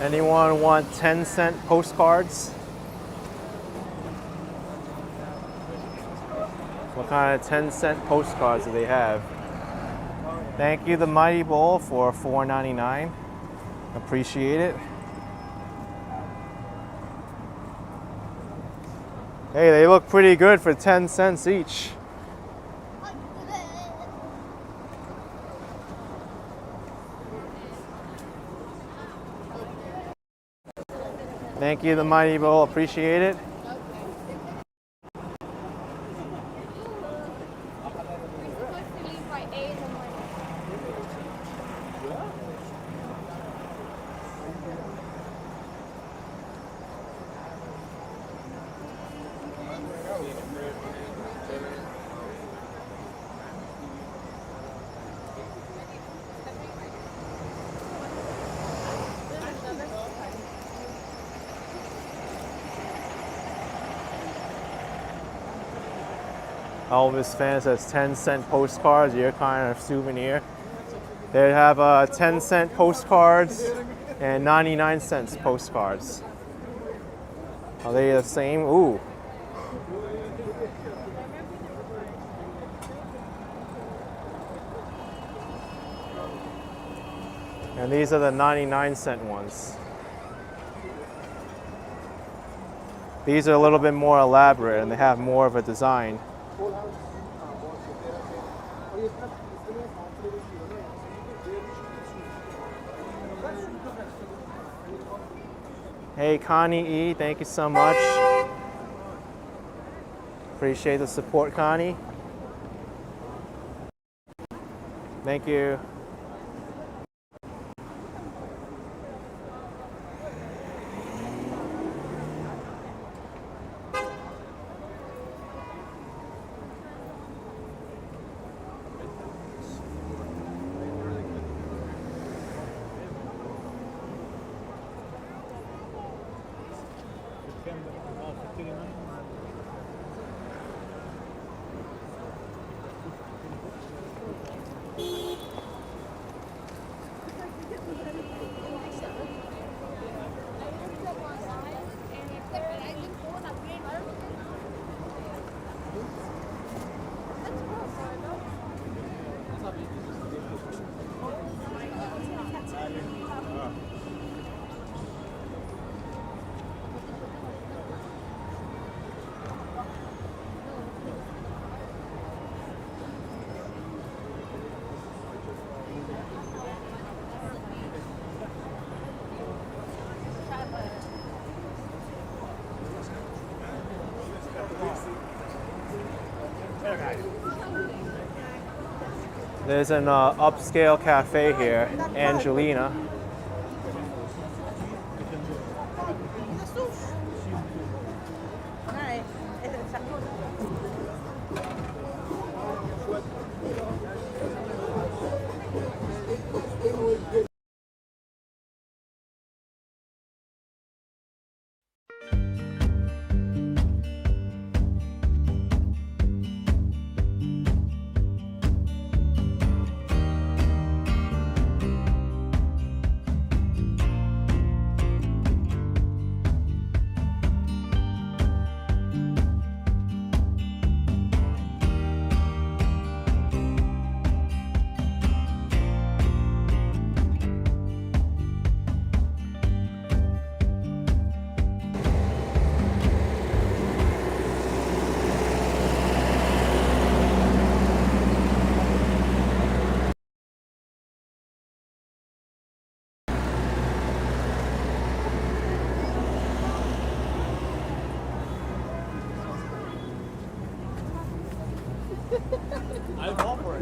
Anyone want 10-cent postcards? What kind of 10-cent postcards do they have? Thank you, the Mighty Bowl, for $4.99. Appreciate it. Hey, they look pretty good for 10 cents each. Thank you, the Mighty Bowl. Appreciate it. Elvis fan says 10-cent postcards, your kind of souvenir. They have 10-cent postcards and 99-cent postcards. Are they the same? Ooh. And these are the 99-cent ones. These are a little bit more elaborate and they have more of a design. Hey, Connie E, thank you so much. Appreciate the support, Connie. Thank you. There's an upscale cafe here, Angelina.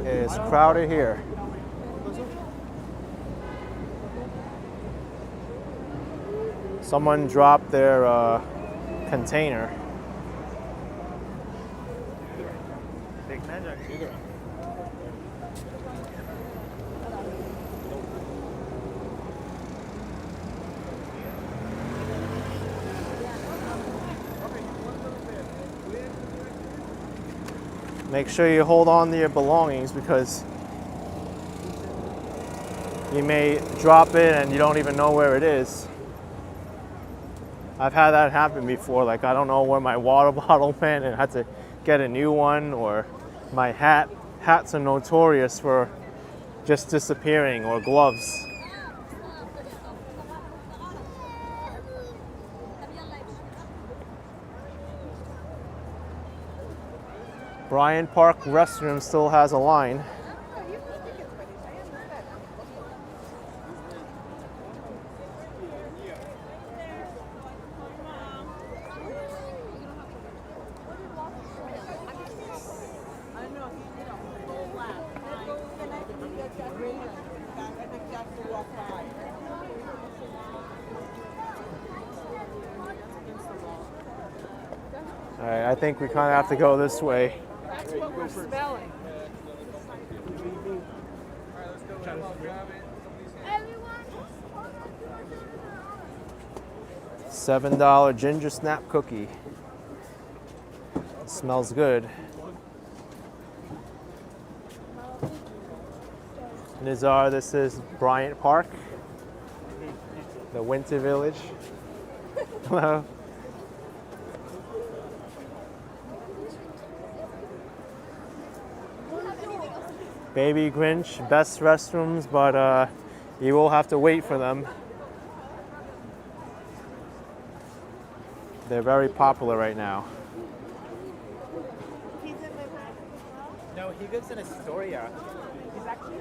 It's crowded here. Someone dropped their container. Make sure you hold on to your belongings because you may drop it and you don't even know where it is. I've had that happen before, like I don't know where my water bottle went and I had to get a new one, or my hat. Hats are notorious for just disappearing, or gloves. Bryant Park restroom still has a line. All right, I think we kind of have to go this way. That's what we're smelling. $7 ginger snap cookie. Smells good. Nizar, this is Bryant Park, the Winter Village. Hello. Baby Grinch, best restrooms, but you will have to wait for them. They're very popular right now. No, he lives in Astoria. He's actually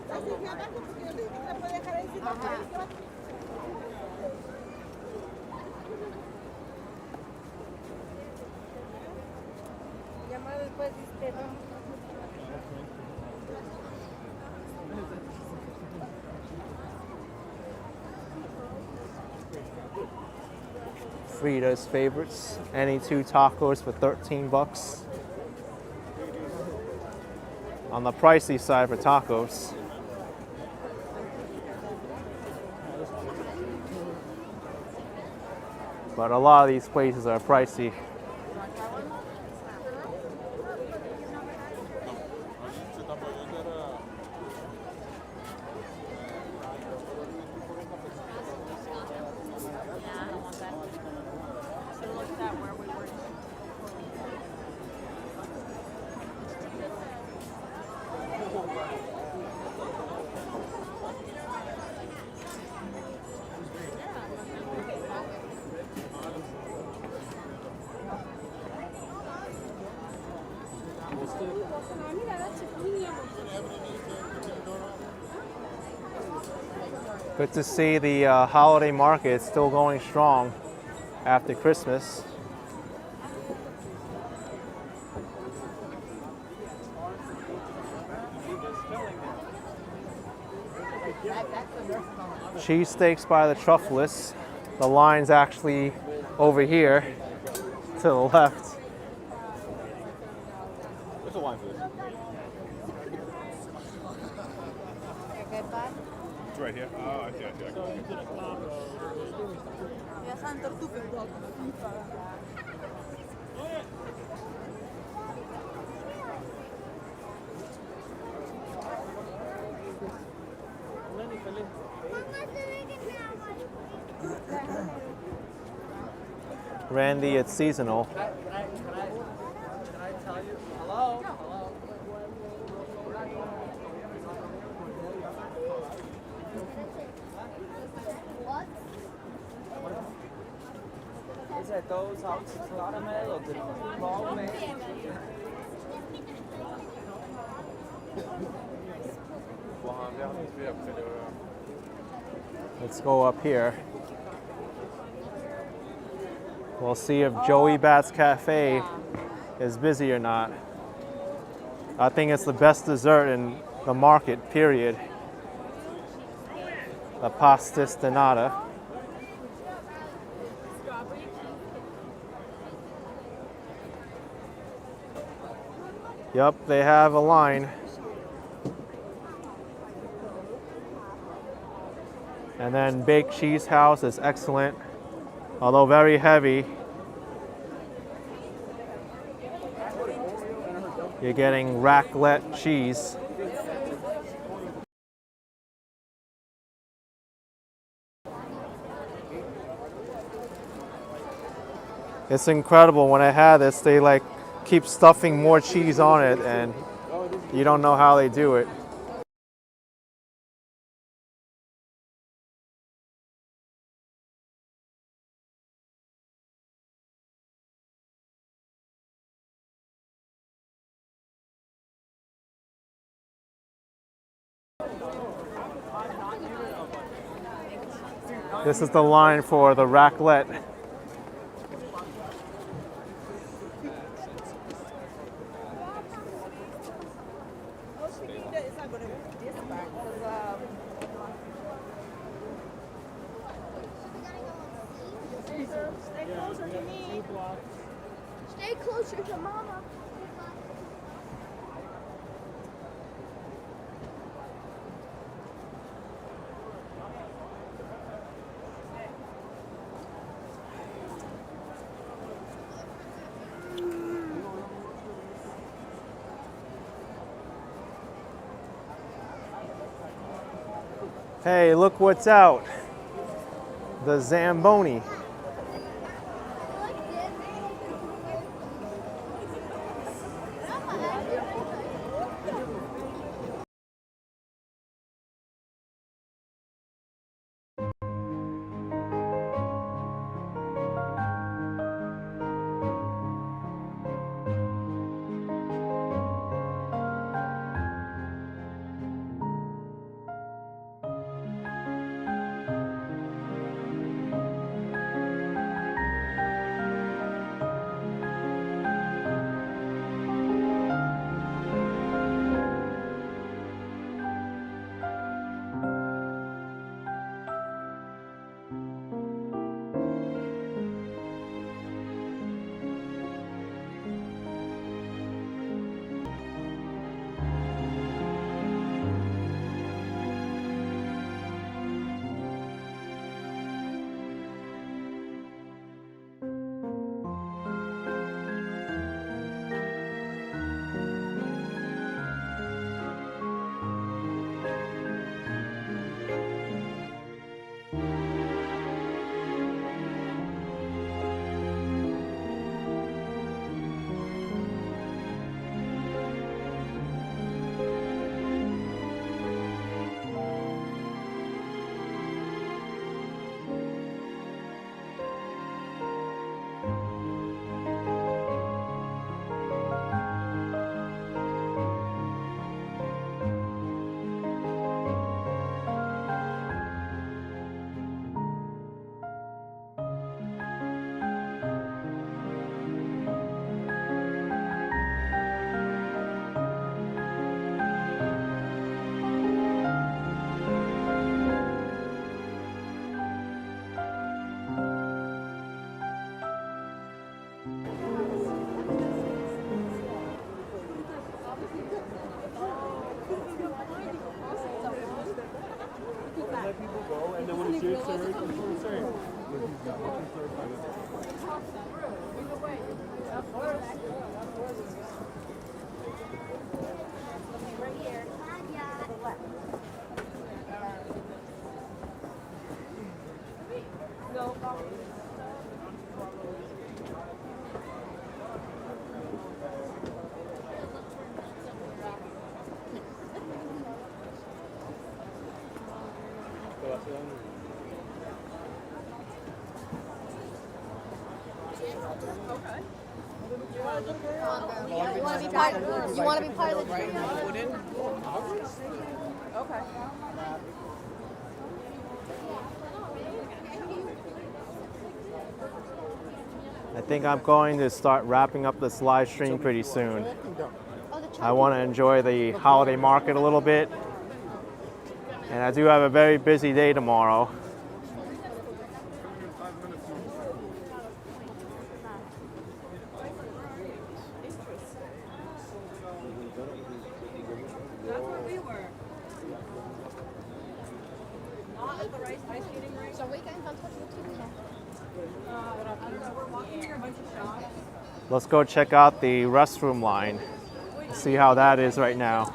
Frida's favorites. Any two tacos for 13 bucks. On the pricey side for tacos. But a lot of these places are pricey. Good to see the holiday market still going strong after Christmas. Cheesesteaks by the Truffless. The line's actually over here to the left. What's a wine for this? It's right here. Oh, I see. Randy, it's seasonal. Can I tell you? Hello? Hello? Is those out caramel or the ball Let's go up here. We'll see if Joey Bat's Cafe is busy or not. I think it's the best dessert in the market, period. The pastis de nata. Yep, they have a line. And then Baked Cheese House is excellent, although very heavy. You're getting raclette cheese. It's incredible. When I had this, they like keep stuffing more cheese on it, and you don't know how they do it. This is the line for the raclette. Stay closer to Mama. Hey, look what's out. The Zamboni. You want to be part of the team? Okay. I think I'm going to start wrapping up this live stream pretty soon. I want to enjoy the holiday market a little bit. And I do have a very busy day tomorrow. Let's go check out the restroom line. See how that is right now.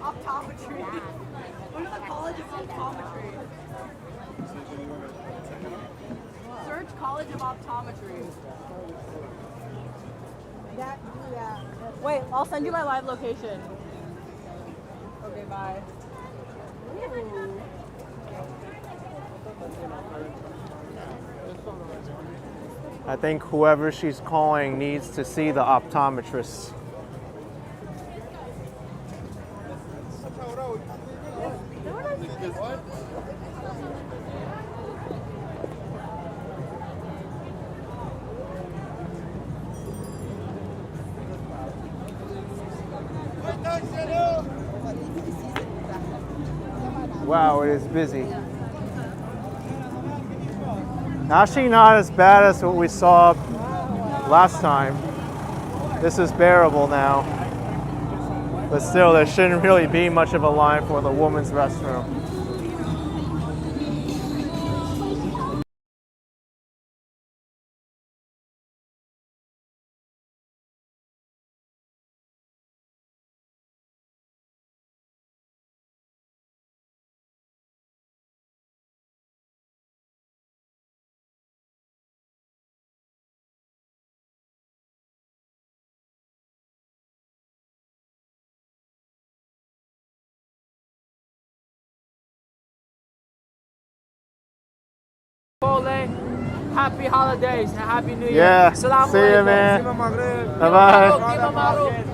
Optometry. Go to the College of Optometry. Search College of Optometry. Wait, I'll send you my live location. Okay, bye. I think whoever she's calling needs to see the optometrist. Wow, it is busy. Actually not as bad as what we saw last time. This is bearable now. But still, there shouldn't really be much of a line for the women's restroom. Happy holidays and happy New Year. Yeah. Assalamu See you, alaikum. man. Sima maghrib. Bye bye. Sima maghrib.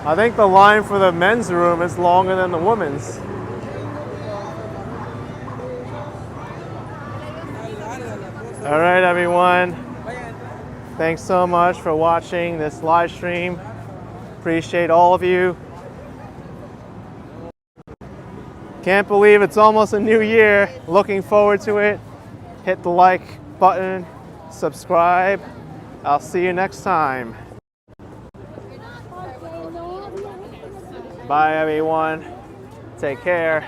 I think the line for the men's room is longer than the women's. All right, everyone. Thanks so much for watching this live stream. Appreciate all of you. Can't believe it's almost a new year. Looking forward to it. Hit the like button, subscribe. I'll see you next time. Bye, everyone. Take care.